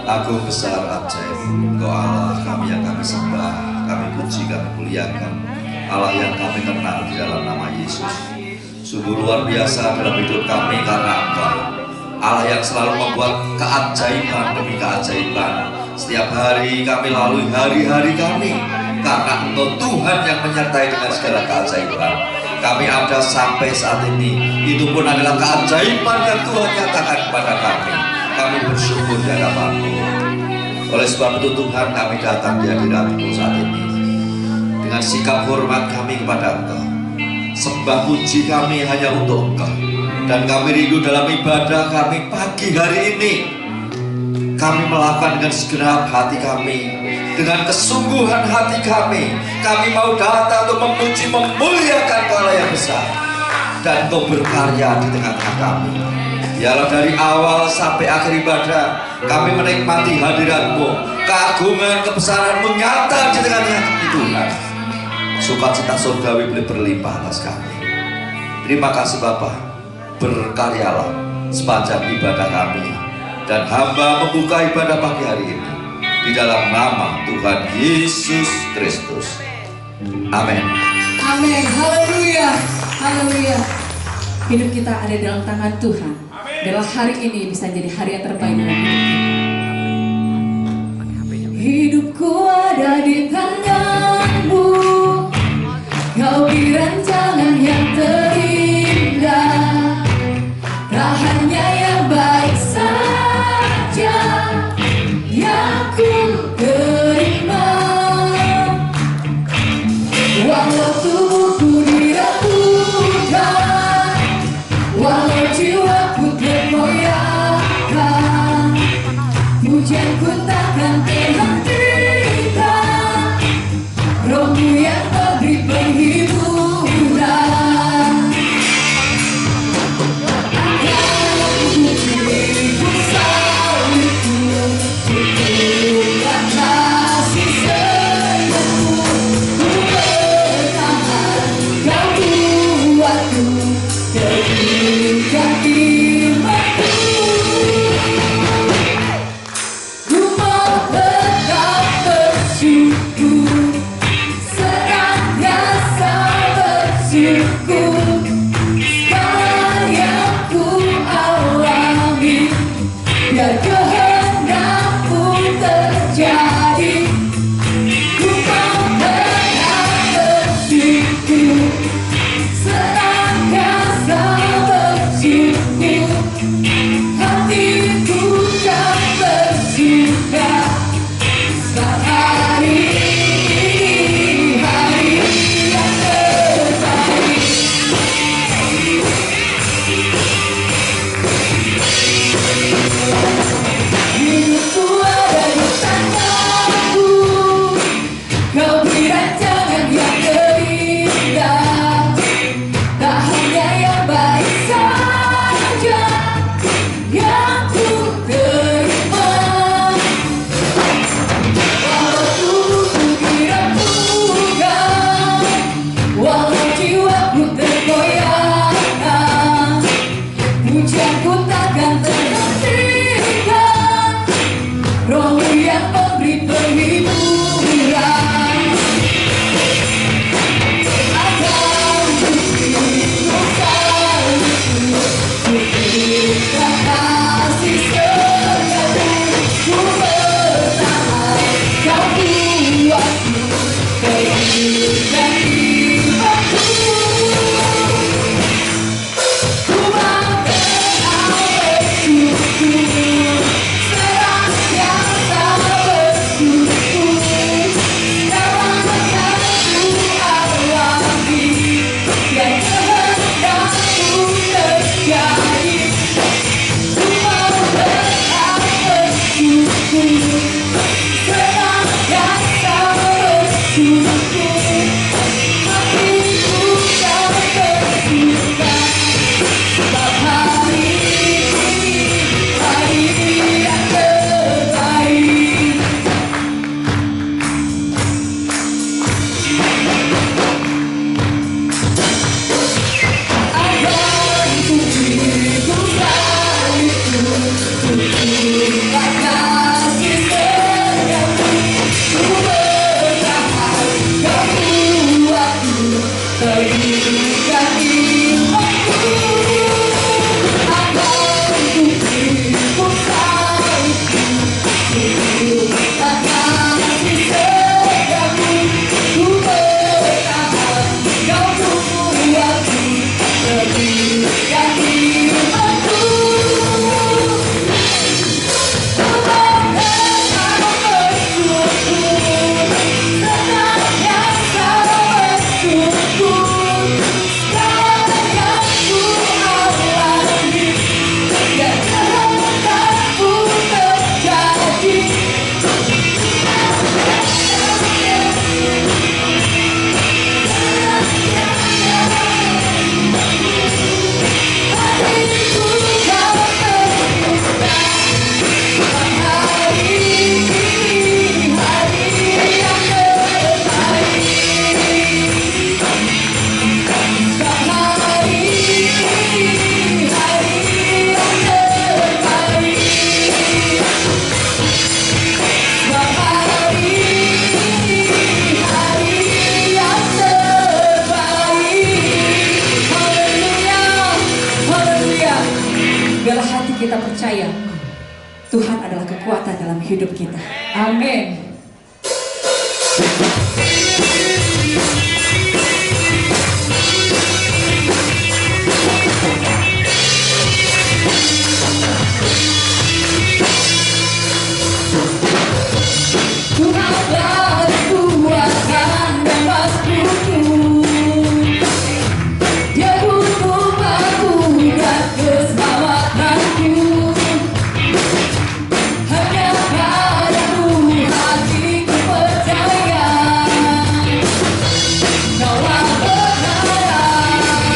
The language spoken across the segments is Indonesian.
Agung besar ajaib, Engkau Allah kami yang kami sembah, kami puji, kami muliakan. Allah yang kami kenal di dalam nama Yesus. Sungguh luar biasa dalam hidup kami karena Engkau Allah yang selalu membuat keajaiban demi keajaiban. Setiap hari kami lalui hari-hari kami karena Engkau Tuhan yang menyertai dengan segala keajaiban. Kami ada sampai saat ini, itu pun adalah keajaiban yang Tuhan nyatakan kepada kami. Kami bersyukur di hadapan-Mu. Oleh sebab itu Tuhan, kami datang di hadirat-Mu saat ini dengan sikap hormat kami kepada Engkau. Sembah puji kami hanya untuk Engkau. Dan kami rindu dalam ibadah kami pagi hari ini. Kami melakukan dengan segenap hati kami, dengan kesungguhan hati kami. Kami mau datang untuk memuji, memuliakan Allah yang besar. Dan Engkau berkarya di tengah-tengah kami. Yalah, dari awal sampai akhir ibadah kami menikmati hadirat-Mu. Keagungan, kebesaran-Mu nyata di tengah-tengah kami Tuhan. Sukacita surgawi boleh berlimpah atas kami. Terima kasih Bapa. Berkaryalah sepanjang ibadah kami. Dan hamba membuka ibadah pagi hari ini di dalam nama Tuhan Yesus Kristus. Amin. Amin. Haleluya. Haleluya. Hidup kita ada dalam tangan Tuhan. Biarlah hari ini bisa jadi hari yang terbaik dalam hidup kita. Hidupku ada di tangan-Mu. Kau beri rancangan yang terindah. Tak hanya yang baik saja yang ku terima. Walau tubuhku dirapuhkan, walau jiwaku tergoyahkan, pujianku takkan terhentikan. Roh-Mu yang memberi penghiburan. Akan ku salibku, tunjukkan kasih senyum-Mu. Ku bertahan, Kau buatku terikat imanku. Ku mau tetap bersyukur, senantiasa bersyukur. Segala yang ku alami, biar kehendak-Mu terjadi. Ku mau tetap bersyukur, senantiasa bersyukur. Hatiku kan bersuka saat hari ini, hari yang terbaik. Hidupku ada di tangan-Mu. Kau beri rancangan yang terindah. Tak hanya yang baik saja yang ku terima. Walau tubuhku dirapuhkan, walau jiwaku tergoyahkan, pujianku takkan terhentikan. Roh-Mu yang memberi penghiburan. Akan ku salibku, tunjukkan kasih senyum-Mu. Ku bertahan, Kau buatku terikat imanku. Ku mau tetap dalam hati kita percaya Tuhan adalah kekuatan dalam hidup kita. Amin. Tuhanlah kekuatan dan maskuku. Dia bunuh aku dan keselamatanku. Hanya padamu hatiku percaya. Kaulah kebenaran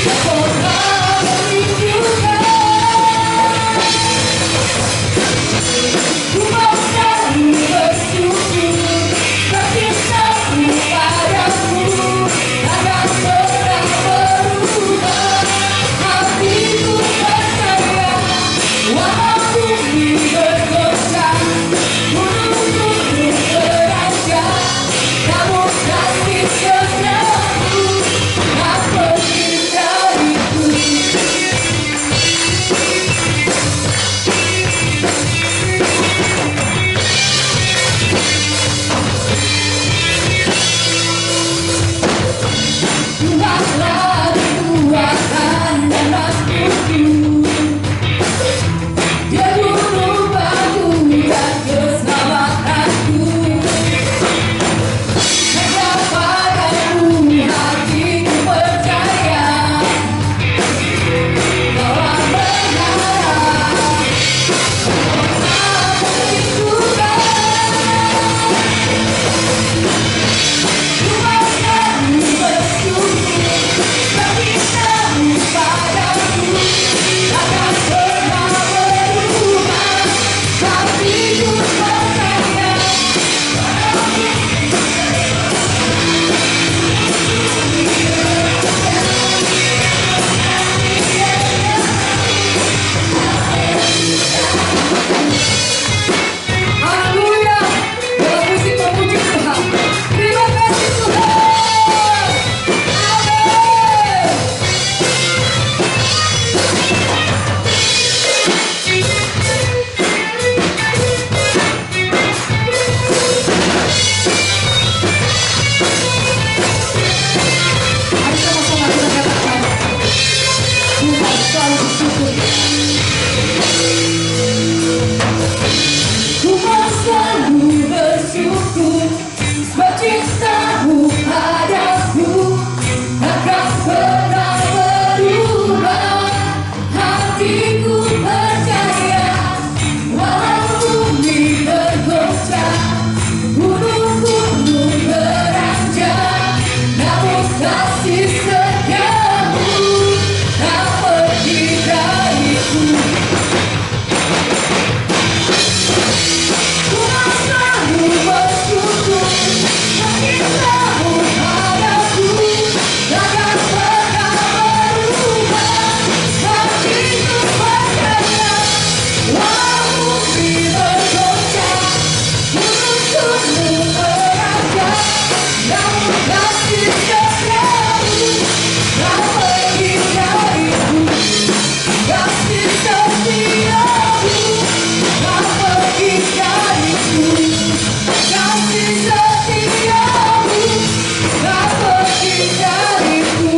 yang pernah menunjukkan. Ku mau selalu bersyukur bercintamu padamu. Takkan pernah berubah hatiku percaya. Walau bumi bergoncang, gunung-gunung beranjak, namun kasih setiamu tak pergi dariku. Tuhanlah kekuatan dan maskuku. Dia bunuh aku dan keselamatanku. Hanya padamu hatiku percaya. Kaulah kebenaran yang pernah menunjukkan. Ku mau selalu bersyukur bercintamu padamu. Takkan pernah berubah hatiku percaya. Haleluya. Dalam musik memuji Tuhan. Terima kasih Tuhan. Amin. Mari sama-sama kita katakan, Tuhan selalu bersyukur. Ku mau selalu bersyukur bercintamu padaku. Takkan pernah berubah hatiku percaya. Walau bumi bergoncang, gunung-gunung beranjak, namun kasih setiamu tak pergi dariku. Ku mau selalu bersyukur bercintamu padaku. Takkan pernah berubah hatiku percaya. Walau bumi bergoncang, gunung-gunung beranjak, namun kasih setiamu tak pergi dariku. Kasih setiamu tak pergi dariku. Kasih setiamu tak pergi dariku.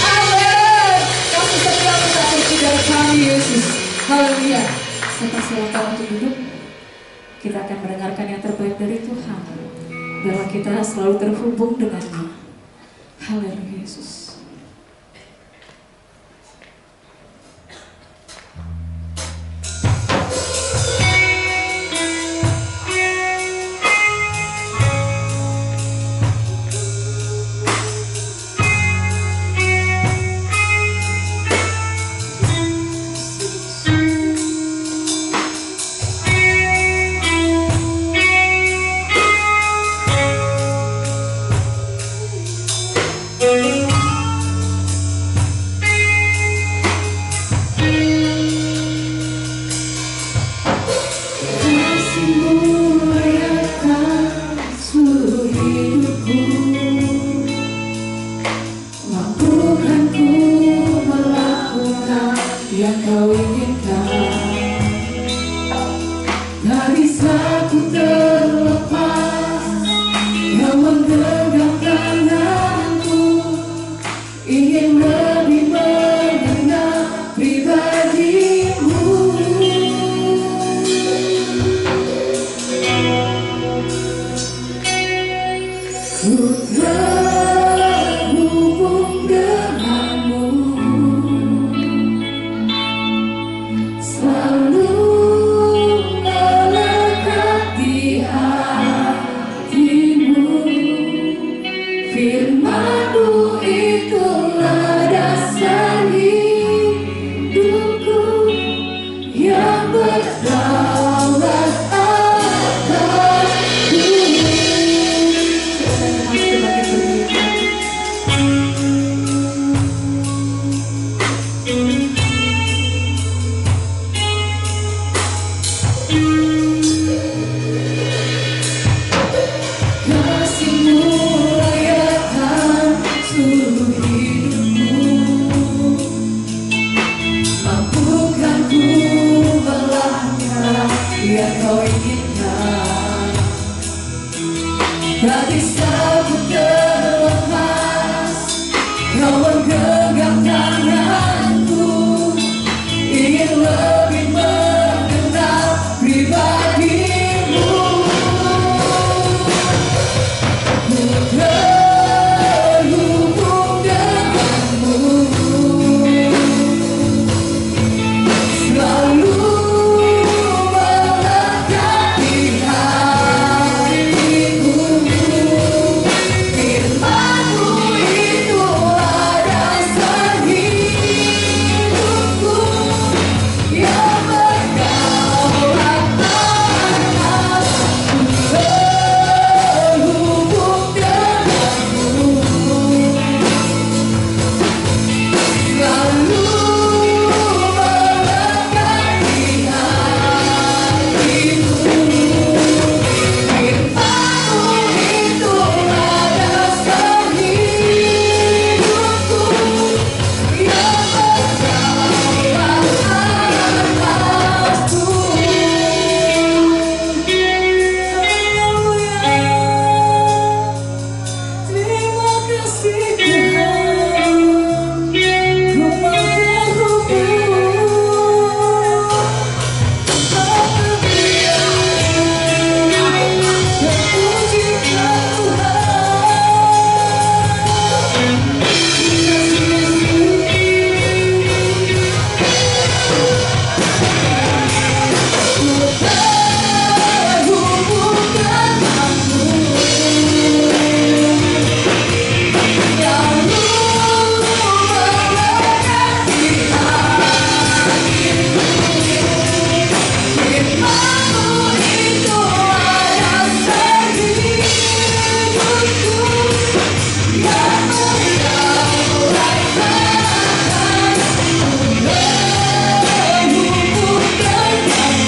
Amin. Kasih setiamu tak pergi dari kami Yesus. Haleluya. Saya silakan untuk duduk. Kita akan mendengarkan yang terbaik dari Tuhan. Biarlah kita selalu terhubung dengannya. Haleluya Yesus. terhubung denganmu, selalu melekat di hatimu. Firman-Mu itulah dasar hidupku yang berdaulat atasku. Kasih-Mu layakkan seluruh hidupku, mampukan ku melangkah yang Kau inginkan. Tak bisa ku terlepas, Kau menggenggam tanganku, ingin lebih mengenal pribadi-Mu. Ku terhubung denganmu, selalu melekat di hatiku. Firman-Mu itulah dasar hidupku yang berdaulat atasku. Terhubung denganmu, selalu melekat di hatiku. Firman-Mu itulah dasar hidupku yang berdaulat atasku. Terima kasih Tuhan, ku mau terhubung. Haleluya, terpujilah Tuhan. Terhubung denganmu, selalu melekat di hatiku. Firman-Mu itulah dasar hidupku yang berdaulat atasku. Terhubung denganmu,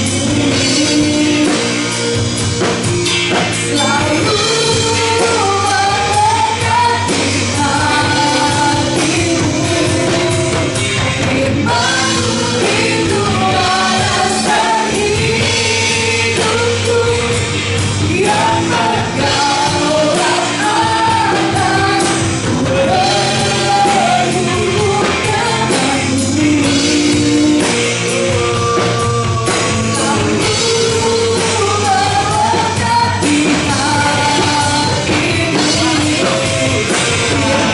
selalu melekat di hatiku. Firman-Mu itulah dasar hidupku yang berdaulat atasku. Terhubung denganmu, selalu melekat di hatiku.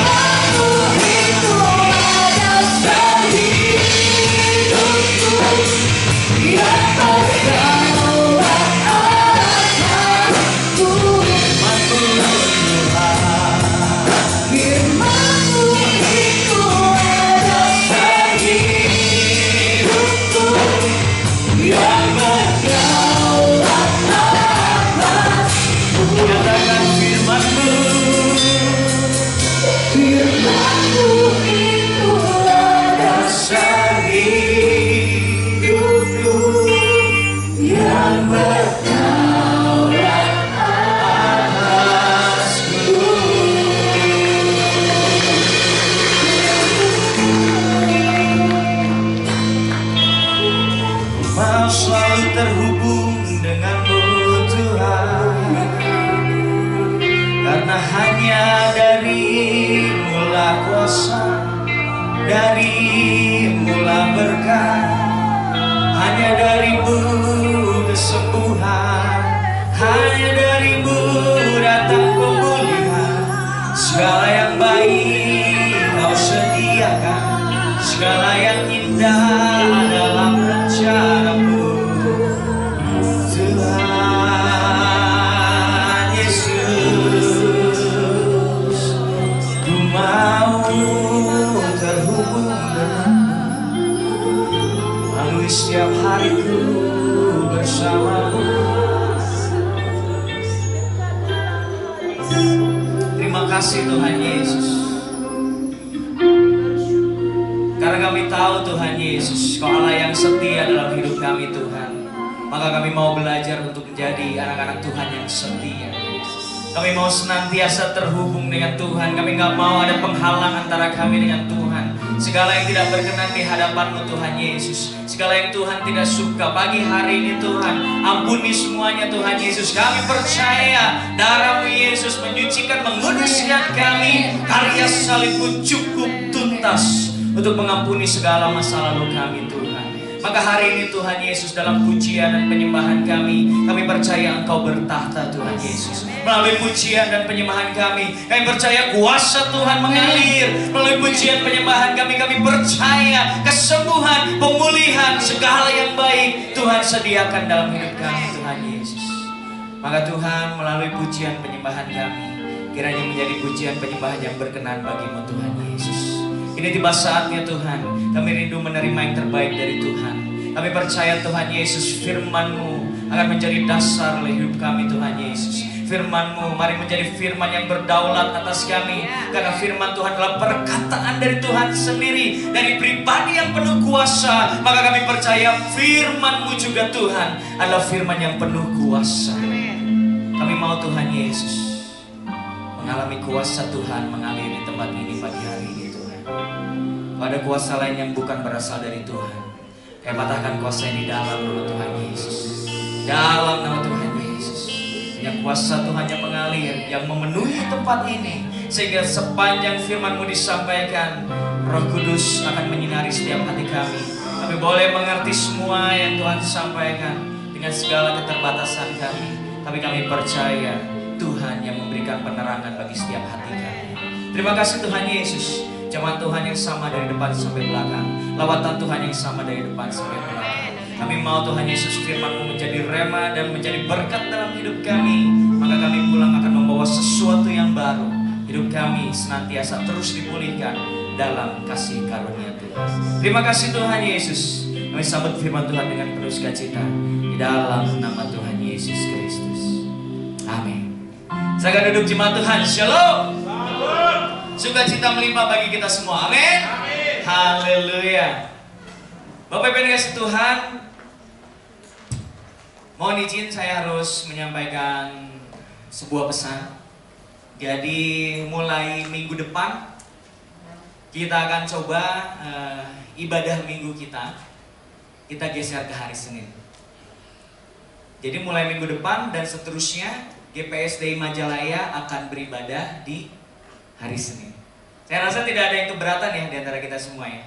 Firman-Mu itulah dasar hidupku yang berdaulat atasku. Firman-Mu itulah dasar hidupku yang berdaulat atasku. Nyatakan firman-Mu, Firman-Mu itulah dasar hidupku yang berdaulat atasku. mau selalu terhubung denganmu Tuhan, karena hanya dari-Mulah kuasa, dari-Mulah berkat, hanya dari-Mu kesembuhan, hanya dari-Mu datang pemulihan. kasih Tuhan Yesus. Karena kami tahu Tuhan Yesus, Kau Allah yang setia dalam hidup kami Tuhan. Maka kami mau belajar untuk menjadi anak-anak Tuhan yang setia. Kami mau senantiasa terhubung dengan Tuhan. Kami gak mau ada penghalang antara kami dengan Tuhan. Segala yang tidak berkenan di hadapan-Mu Tuhan Yesus, segala yang Tuhan tidak suka pagi hari ini Tuhan, ampuni semuanya Tuhan Yesus. Kami percaya darah-Mu Yesus menyucikan, menguduskan kami. Karya salib-Mu cukup tuntas untuk mengampuni segala masa lalu kami Tuhan. Maka hari ini Tuhan Yesus, dalam pujian dan penyembahan kami percaya Engkau bertahta Tuhan Yesus. Melalui pujian dan penyembahan kami percaya kuasa Tuhan mengalir. Melalui pujian penyembahan kami percaya kesembuhan, pemulihan, segala yang baik Tuhan sediakan dalam hidup kami Tuhan Yesus. Maka Tuhan, melalui pujian penyembahan kami, kiranya menjadi pujian penyembahan yang berkenan bagi-Mu Tuhan Yesus. Ini tiba saatnya Tuhan, kami rindu menerima yang terbaik dari Tuhan. Kami percaya Tuhan Yesus, firman-Mu akan menjadi dasar oleh hidup kami Tuhan Yesus. Firman-Mu mari menjadi firman yang berdaulat atas kami. Karena firman Tuhan adalah perkataan dari Tuhan sendiri, dari pribadi yang penuh kuasa. Maka kami percaya firman-Mu juga Tuhan adalah firman yang penuh kuasa. Kami mau Tuhan Yesus mengalami kuasa Tuhan mengalir di tempat ini pagi hari ini Tuhan. Ada kuasa lain yang bukan berasal dari Tuhan, kami patahkan kuasa yang di dalam nama Tuhan Yesus. Dalam nama Tuhan Yesus, yang kuasa Tuhan yang mengalir, yang memenuhi tempat ini, sehingga sepanjang firman-Mu disampaikan, Roh Kudus akan menyinari setiap hati kami. Kami boleh mengerti semua yang Tuhan sampaikan dengan segala keterbatasan kami. Tapi kami percaya Tuhan yang memberikan penerangan bagi setiap hati kami. Terima kasih Tuhan Yesus. Jemaat Tuhan yang sama dari depan sampai belakang, lawatan Tuhan yang sama dari depan sampai belakang. Kami mau Tuhan Yesus, firman-Mu menjadi rema dan menjadi berkat dalam hidup kami. Maka kami pulang akan membawa sesuatu yang baru. Hidup kami senantiasa terus dipulihkan dalam kasih karunia Tuhan. Terima kasih Tuhan Yesus. Kami sambut firman Tuhan dengan penuh sukacita di dalam nama Tuhan Yesus Kristus. Amin. Saya akan duduk jemaat Tuhan. Shalom. Sukacita melimpah bagi kita semua. Amin. Haleluya. Bapak Ibu yang dikasihi Tuhan, mohon izin saya harus menyampaikan sebuah pesan. Jadi mulai minggu depan kita akan coba ibadah minggu kita geser ke hari Senin. Jadi mulai minggu depan dan seterusnya GPSDI Majalaya akan beribadah di hari Senin. Saya rasa tidak ada yang keberatan ya di antara kita semua ya.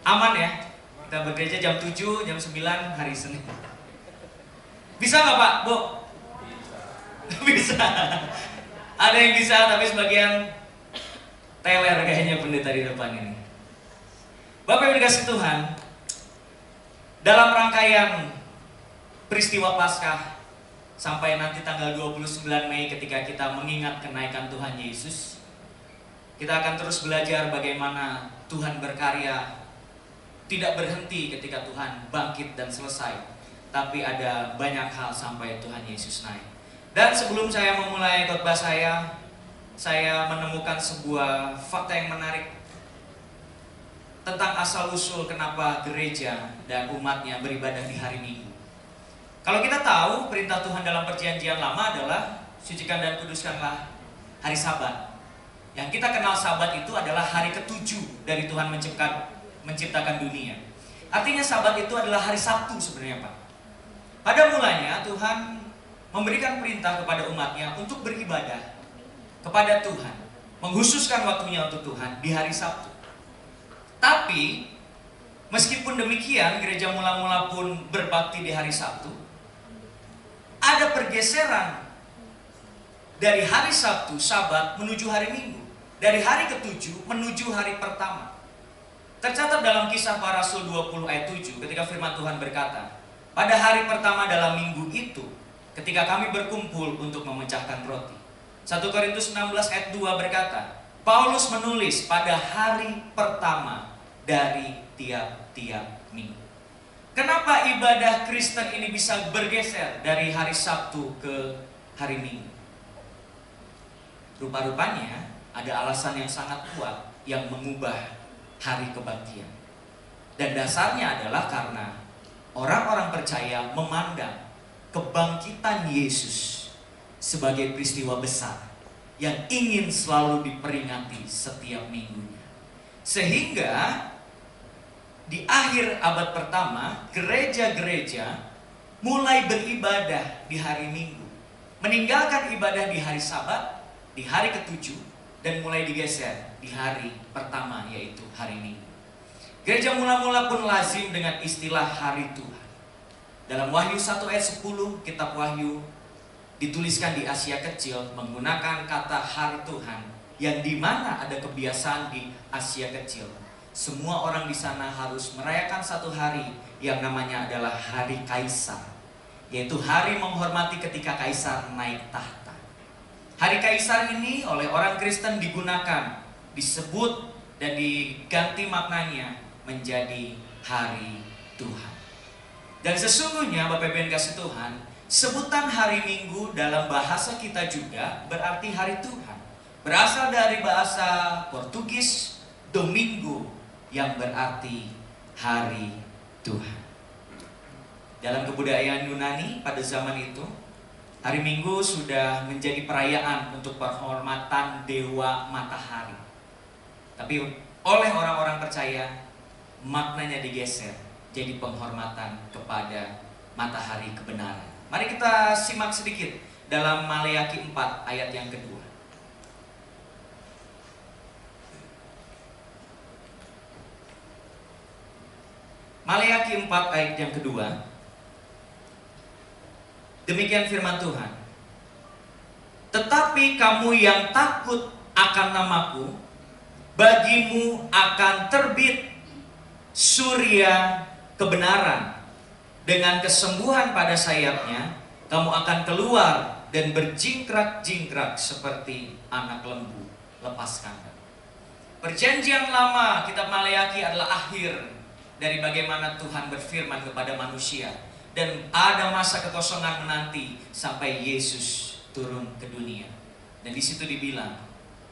Aman ya? Kita bekerja jam 7, jam 9 hari Senin. Bisa nggak Pak, Bu? Bisa. Ada yang bisa, tapi sebagian teler kayaknya pendeta di depan ini. Bapak yang dikasih Tuhan, dalam rangkaian peristiwa Paskah sampai nanti tanggal 29 Mei ketika kita mengingat kenaikan Tuhan Yesus, kita akan terus belajar bagaimana Tuhan berkarya tidak berhenti ketika Tuhan bangkit dan selesai, tapi ada banyak hal sampai Tuhan Yesus naik. Dan sebelum saya memulai khotbah saya menemukan sebuah fakta yang menarik tentang asal-usul kenapa gereja dan umatnya beribadah di hari Minggu. Kalau kita tahu perintah Tuhan dalam perjanjian lama adalah sucikan dan kuduskanlah hari Sabat. Yang kita kenal Sabat itu adalah hari ke-7 dari Tuhan menciptakan dunia. Artinya Sabat itu adalah hari Sabtu sebenarnya Pak. Pada mulanya Tuhan memberikan perintah kepada umatnya untuk beribadah kepada Tuhan, menghususkan waktunya untuk Tuhan di hari Sabtu. Tapi meskipun demikian gereja mula-mula pun berbakti di hari Sabtu, ada pergeseran dari hari Sabtu, Sabat, menuju hari Minggu. Dari hari ke-7 menuju hari pertama. Tercatat dalam Kisah Para Rasul 20 ayat 7 ketika firman Tuhan berkata, pada hari pertama dalam minggu itu, ketika kami berkumpul untuk memecahkan roti. 1 Korintus 16 ayat 2 berkata, Paulus menulis pada hari pertama dari tiap-tiap minggu. Kenapa ibadah Kristen ini bisa bergeser dari hari Sabtu ke hari Minggu? Rupa-rupanya ada alasan yang sangat kuat yang mengubah hari kebaktian. Dan dasarnya adalah karena orang-orang percaya memandang kebangkitan Yesus sebagai peristiwa besar yang ingin selalu diperingati setiap minggunya. Sehingga di akhir abad pertama, gereja-gereja mulai beribadah di hari Minggu, meninggalkan ibadah di hari Sabat, di hari ketujuh, dan mulai digeser di hari pertama, yaitu hari Minggu. Gereja mula-mula pun lazim dengan istilah hari Tuhan. Dalam Wahyu 1 ayat 10, kitab Wahyu dituliskan di Asia Kecil menggunakan kata hari Tuhan, yang dimana ada kebiasaan di Asia Kecil. Semua orang di sana harus merayakan satu hari yang namanya adalah hari Kaisar, yaitu hari menghormati ketika Kaisar naik tahta. Hari Kaisar ini oleh orang Kristen digunakan, disebut dan diganti maknanya menjadi hari Tuhan. Dan sesungguhnya Bapak Ibu yang kasih Tuhan, sebutan hari Minggu dalam bahasa kita juga berarti hari Tuhan. Berasal dari bahasa Portugis Domingo yang berarti hari Tuhan. Dalam kebudayaan Yunani pada zaman itu, hari Minggu sudah menjadi perayaan untuk penghormatan dewa matahari. Tapi oleh orang-orang percaya, maknanya digeser jadi penghormatan kepada matahari kebenaran. Mari kita simak sedikit dalam Maleakhi 4 ayat yang kedua. Maleakhi 4 ayat yang kedua. Demikian firman Tuhan. Tetapi kamu yang takut akan namaku, bagimu akan terbit surya kebenaran. Dengan kesembuhan pada sayapnya, kamu akan keluar dan berjingkrak-jingkrak seperti anak lembu lepas kandang. Perjanjian lama kitab Maleakhi adalah akhir dari bagaimana Tuhan berfirman kepada manusia. Dan ada masa kekosongan menanti sampai Yesus turun ke dunia. Dan di situ dibilang,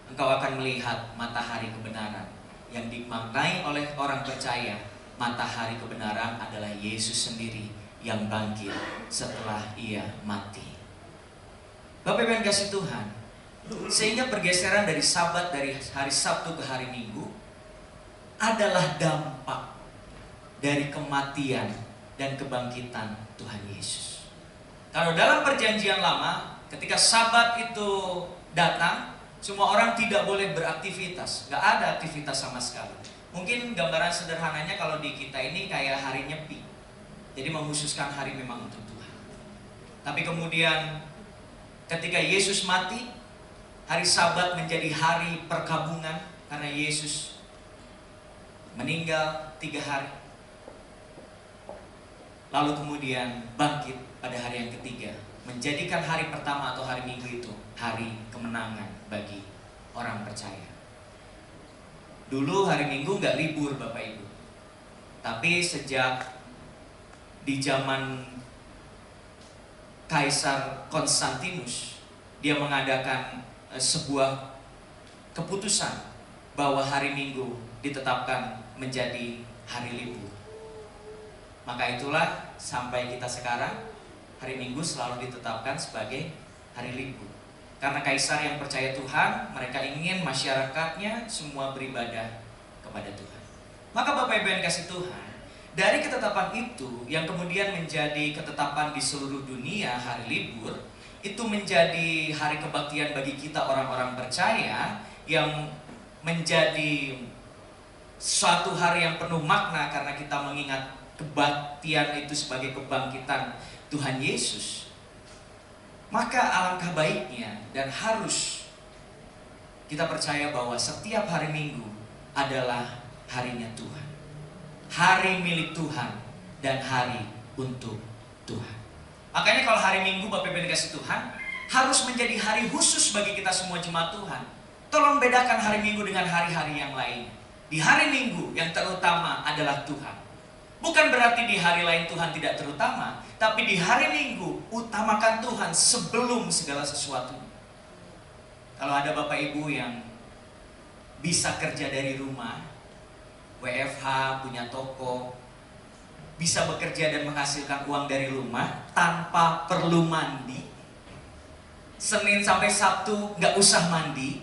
engkau akan melihat matahari kebenaran. Yang dimaknai oleh orang percaya, matahari kebenaran adalah Yesus sendiri yang bangkit setelah ia mati. Bapak Ibu yang kasih Tuhan, sehingga pergeseran dari Sabat, dari hari Sabtu ke hari Minggu adalah dampak dari kematian dan kebangkitan Tuhan Yesus. Kalau dalam perjanjian lama, ketika Sabat itu datang, semua orang tidak boleh beraktivitas, nggak ada aktivitas sama sekali. Mungkin gambaran sederhananya kalau di kita ini kayak hari nyepi, jadi mengkhususkan hari memang untuk Tuhan. Tapi kemudian ketika Yesus mati, hari Sabat menjadi hari perkabungan karena Yesus meninggal 3 hari. Lalu kemudian bangkit pada hari yang ketiga, menjadikan hari pertama atau hari Minggu itu hari kemenangan bagi orang percaya. Dulu hari Minggu nggak libur Bapak Ibu, tapi sejak di zaman Kaisar Konstantinus, dia mengadakan sebuah keputusan bahwa hari Minggu ditetapkan menjadi hari libur. Maka itulah sampai kita sekarang hari Minggu selalu ditetapkan sebagai hari libur. Karena Kaisar yang percaya Tuhan, mereka ingin masyarakatnya semua beribadah kepada Tuhan. Maka Bapak Ibu yang kasih Tuhan, dari ketetapan itu yang kemudian menjadi ketetapan di seluruh dunia hari libur, itu menjadi hari kebaktian bagi kita orang-orang percaya yang menjadi suatu hari yang penuh makna karena kita mengingat kebaktian itu sebagai kebangkitan Tuhan Yesus. Maka alangkah baiknya dan harus kita percaya bahwa setiap hari Minggu adalah harinya Tuhan, hari milik Tuhan dan hari untuk Tuhan. Makanya kalau hari Minggu Bapak Ibu dikasih Tuhan harus menjadi hari khusus bagi kita semua jemaat Tuhan. Tolong bedakan hari Minggu dengan hari-hari yang lain. Di hari Minggu yang terutama adalah Tuhan. Bukan berarti di hari lain Tuhan tidak terutama, tapi di hari Minggu utamakan Tuhan sebelum segala sesuatu. Kalau ada Bapak Ibu yang bisa kerja dari rumah, WFH, punya toko, bisa bekerja dan menghasilkan uang dari rumah tanpa perlu mandi, Senin sampai Sabtu nggak usah mandi,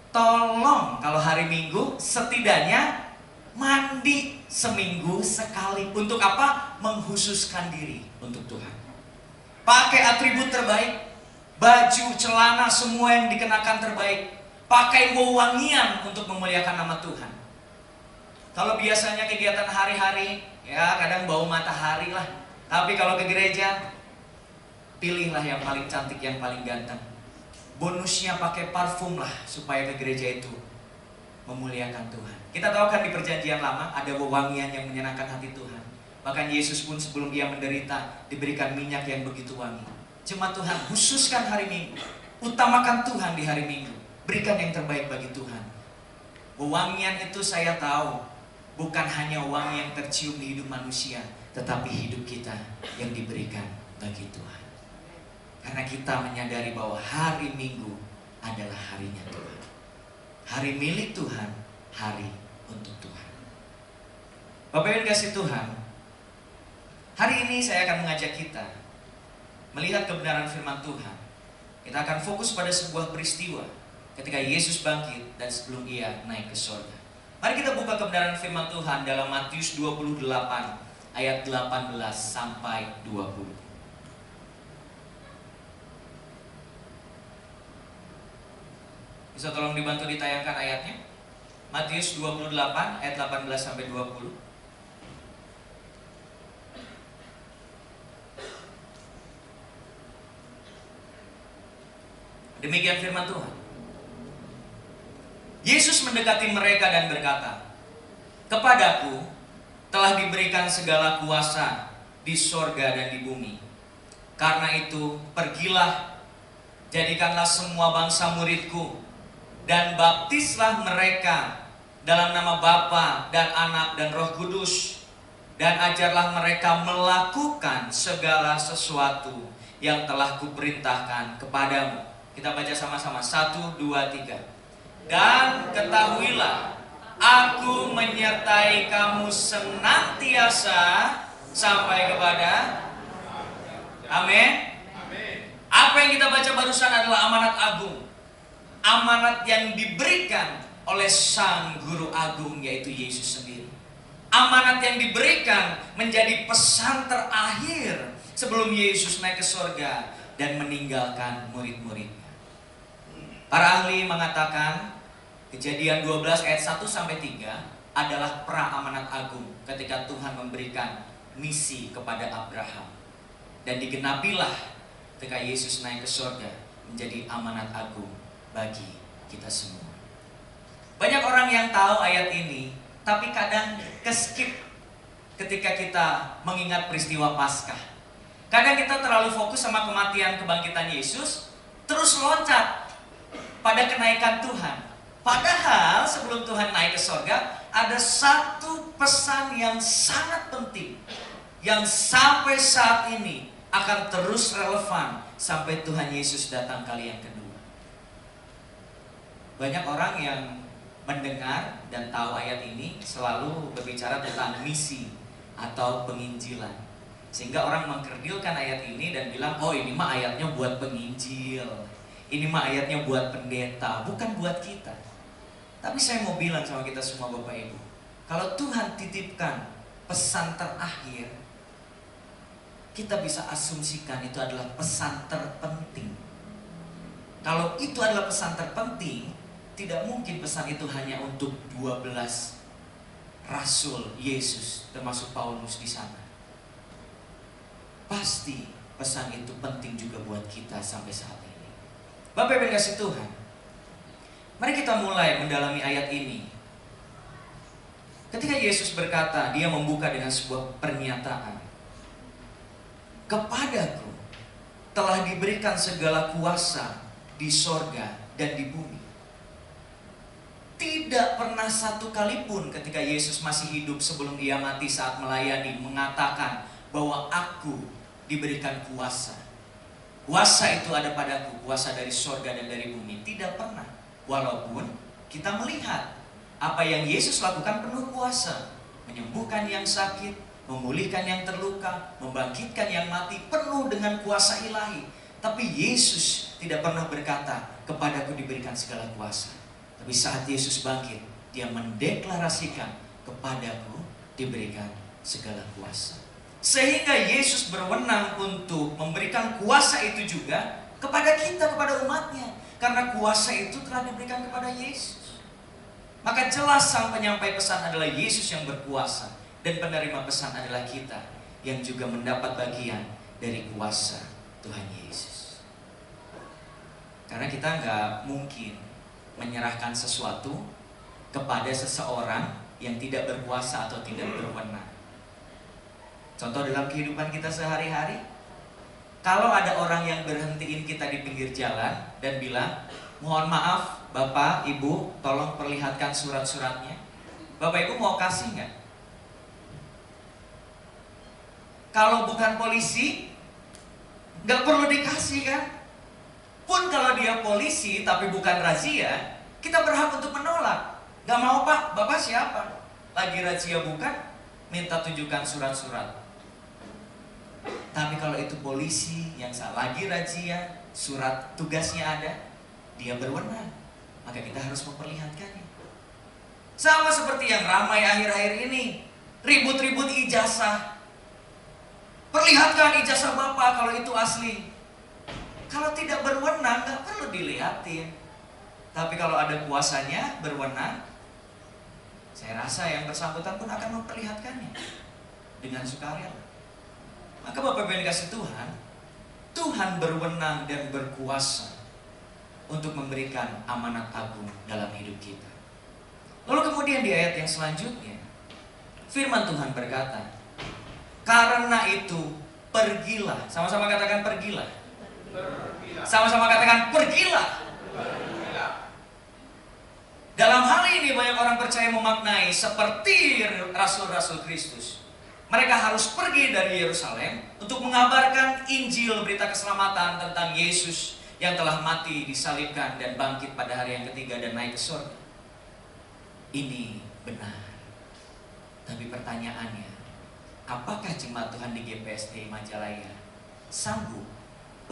tolong kalau hari Minggu setidaknya mandi seminggu sekali. Untuk apa? Menghususkan diri untuk Tuhan. Pakai atribut terbaik, baju, celana, semua yang dikenakan terbaik. Pakai wewangian untuk memuliakan nama Tuhan. Kalau biasanya kegiatan hari-hari, ya kadang bau matahari lah. Tapi kalau ke gereja, pilihlah yang paling cantik, yang paling ganteng. Bonusnya pakai parfum lah, supaya ke gereja itu memuliakan Tuhan. Kita tahu kan di perjanjian lama ada wewangian yang menyenangkan hati Tuhan. Bahkan Yesus pun sebelum dia menderita diberikan minyak yang begitu wangi. Jemaat Tuhan, khususkan hari Minggu. Utamakan Tuhan di hari Minggu. Berikan yang terbaik bagi Tuhan. Wewangian itu saya tahu bukan hanya wangi yang tercium di hidup manusia, tetapi hidup kita yang diberikan bagi Tuhan. Karena kita menyadari bahwa hari Minggu adalah harinya Tuhan. Hari milik Tuhan, hari untuk Tuhan. Bapak Ibu kasih Tuhan, hari ini saya akan mengajak kita melihat kebenaran firman Tuhan. Kita akan fokus pada sebuah peristiwa ketika Yesus bangkit dan sebelum ia naik ke surga. Mari kita buka kebenaran firman Tuhan dalam Matius 28 ayat 18 sampai 20. Bisa tolong dibantu ditayangkan ayatnya? Matius 28 ayat 18 sampai 20. Demikian firman Tuhan. Yesus mendekati mereka dan berkata, "Kepadaku telah diberikan segala kuasa di sorga dan di bumi. Karena itu pergilah, jadikanlah semua bangsa muridku, dan baptislah mereka dalam nama Bapa dan Anak dan Roh Kudus, dan ajarlah mereka melakukan segala sesuatu yang telah kuperintahkan kepadamu." Kita baca sama-sama, 1, 2, 3. "Dan ketahuilah, aku menyertai kamu senantiasa sampai kepada..." Amin. Apa yang kita baca barusan adalah amanat agung. Amanat yang diberikan oleh Sang Guru Agung, yaitu Yesus sendiri. Amanat yang diberikan menjadi pesan terakhir sebelum Yesus naik ke surga dan meninggalkan murid-muridnya. Para ahli mengatakan Kejadian 12 ayat 1 sampai 3 adalah pra-amanat agung ketika Tuhan memberikan misi kepada Abraham. Dan digenapilah ketika Yesus naik ke surga menjadi amanat agung bagi kita semua. Banyak orang yang tahu ayat ini, tapi kadang keskip ketika kita mengingat peristiwa Paskah. Kadang kita terlalu fokus sama kematian kebangkitan Yesus, terus loncat pada kenaikan Tuhan. Padahal sebelum Tuhan naik ke surga, ada satu pesan yang sangat penting, yang sampai saat ini akan terus relevan sampai Tuhan Yesus datang kali yang kedua. Banyak orang yang mendengar dan tahu ayat ini selalu berbicara tentang misi atau penginjilan. Sehingga orang mengkerdilkan ayat ini dan bilang, oh ini mah ayatnya buat penginjil, ini mah ayatnya buat pendeta, bukan buat kita. Tapi saya mau bilang sama kita semua Bapak Ibu, kalau Tuhan titipkan pesan terakhir, kita bisa asumsikan itu adalah pesan terpenting. Kalau itu adalah pesan terpenting, tidak mungkin pesan itu hanya untuk 12 Rasul Yesus, termasuk Paulus di sana. Pasti pesan itu penting juga buat kita sampai saat ini. Bapak Ibu yang kasih Tuhan, mari kita mulai mendalami ayat ini. Ketika Yesus berkata, dia membuka dengan sebuah pernyataan. Kepadaku telah diberikan segala kuasa di sorga dan di bumi. Tidak pernah satu kali pun ketika Yesus masih hidup sebelum dia mati saat melayani mengatakan bahwa aku diberikan kuasa. kuasa itu ada padaku, kuasa dari sorga dan dari bumi. Tidak pernah. Walaupun kita melihat apa yang Yesus lakukan penuh kuasa. Menyembuhkan yang sakit, memulihkan yang terluka, membangkitkan yang mati, penuh dengan kuasa ilahi. Tapi Yesus tidak pernah berkata, kepadaku diberikan segala kuasa. Tapi saat Yesus bangkit, dia mendeklarasikan, kepadaku diberikan segala kuasa. Sehingga Yesus berwenang untuk memberikan kuasa itu juga kepada kita, kepada umatnya. Karena kuasa itu telah diberikan kepada Yesus. Maka jelas sang penyampai pesan adalah Yesus yang berkuasa. Dan penerima pesan adalah kita yang juga mendapat bagian dari kuasa Tuhan Yesus. Karena kita nggak mungkin menyerahkan sesuatu kepada seseorang yang tidak berkuasa atau tidak berwenang. Contoh dalam kehidupan kita sehari-hari, kalau ada orang yang berhentiin kita di pinggir jalan dan bilang, mohon maaf Bapak, Ibu, tolong perlihatkan surat-suratnya. Bapak Ibu mau kasih nggak? Kalau bukan polisi, nggak perlu dikasih kan? Pun kalau dia polisi tapi bukan razia, kita berhak untuk menolak. Nggak mau Pak, Bapak siapa? Lagi razia bukan? Minta tunjukkan surat-surat. Tapi kalau itu polisi yang lagi razia, surat tugasnya ada, dia berwenang, maka kita harus memperlihatkannya. Sama seperti yang ramai akhir-akhir ini, ribut-ribut ijazah. Perlihatkan ijazah Bapak kalau itu asli. Kalau tidak berwenang, nggak perlu dilihatin. Tapi kalau ada kuasanya, berwenang, saya rasa yang bersangkutan pun akan memperlihatkannya dengan sukarela. Maka Bapak Ibu yang dikasih Tuhan, Tuhan berwenang dan berkuasa untuk memberikan amanat agung dalam hidup kita. Lalu kemudian di ayat yang selanjutnya, firman Tuhan berkata, karena itu pergilah. Sama-sama katakan pergilah. Sama-sama katakan pergilah. Dalam hal ini banyak orang percaya memaknai seperti rasul-rasul Kristus. Mereka harus pergi dari Yerusalem untuk mengabarkan Injil, berita keselamatan tentang Yesus yang telah mati, disalibkan, dan bangkit pada hari yang ketiga dan naik ke surga. Ini benar. Tapi pertanyaannya, apakah jemaat Tuhan di GPSD Majalaya sanggup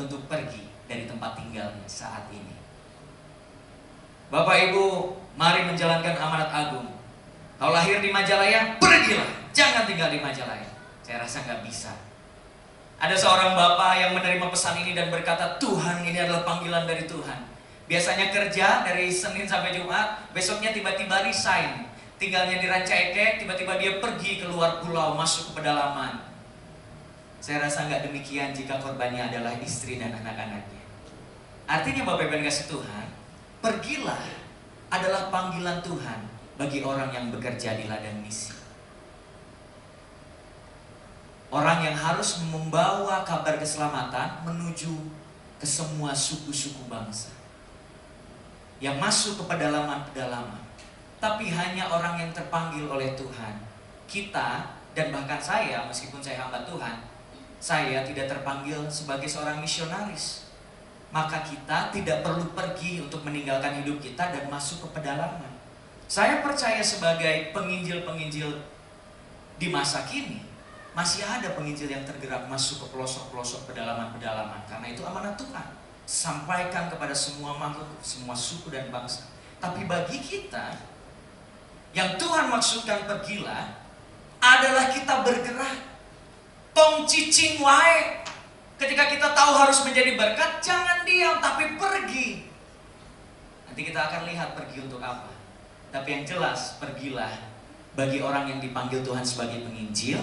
untuk pergi dari tempat tinggalnya saat ini? Bapak Ibu, mari menjalankan amanat agung. Kalau lahir di Majalaya, pergilah. Jangan tinggal di Majalaya. Saya rasa nggak bisa. Ada seorang bapak yang menerima pesan ini dan berkata, Tuhan, ini adalah panggilan dari Tuhan. Biasanya kerja dari Senin sampai Jumat, besoknya tiba-tiba resign. Tinggalnya di Ranca Ekek, tiba-tiba dia pergi keluar pulau, masuk ke pedalaman. Saya rasa nggak demikian jika korbannya adalah istri dan anak-anaknya. Artinya Bapak Ibu yang kasih Tuhan, pergilah adalah panggilan Tuhan bagi orang yang bekerja di ladang misi. Orang yang harus membawa kabar keselamatan menuju ke semua suku-suku bangsa. Yang masuk ke pedalaman-pedalaman. Tapi hanya orang yang terpanggil oleh Tuhan. Kita dan bahkan saya, meskipun saya hamba Tuhan, saya tidak terpanggil sebagai seorang misionaris. Maka kita tidak perlu pergi untuk meninggalkan hidup kita dan masuk ke pedalaman. Saya percaya sebagai penginjil-penginjil di masa kini, masih ada penginjil yang tergerak masuk ke pelosok-pelosok pedalaman-pedalaman. Karena itu amanat Tuhan. Sampaikan kepada semua makhluk, semua suku dan bangsa. Tapi bagi kita, yang Tuhan maksudkan pergilah, adalah kita bergerak. Tong cicing wae. Ketika kita tahu harus menjadi berkat, jangan diam, tapi pergi. Nanti kita akan lihat pergi untuk apa. Tapi yang jelas, pergilah. Bagi orang yang dipanggil Tuhan sebagai penginjil,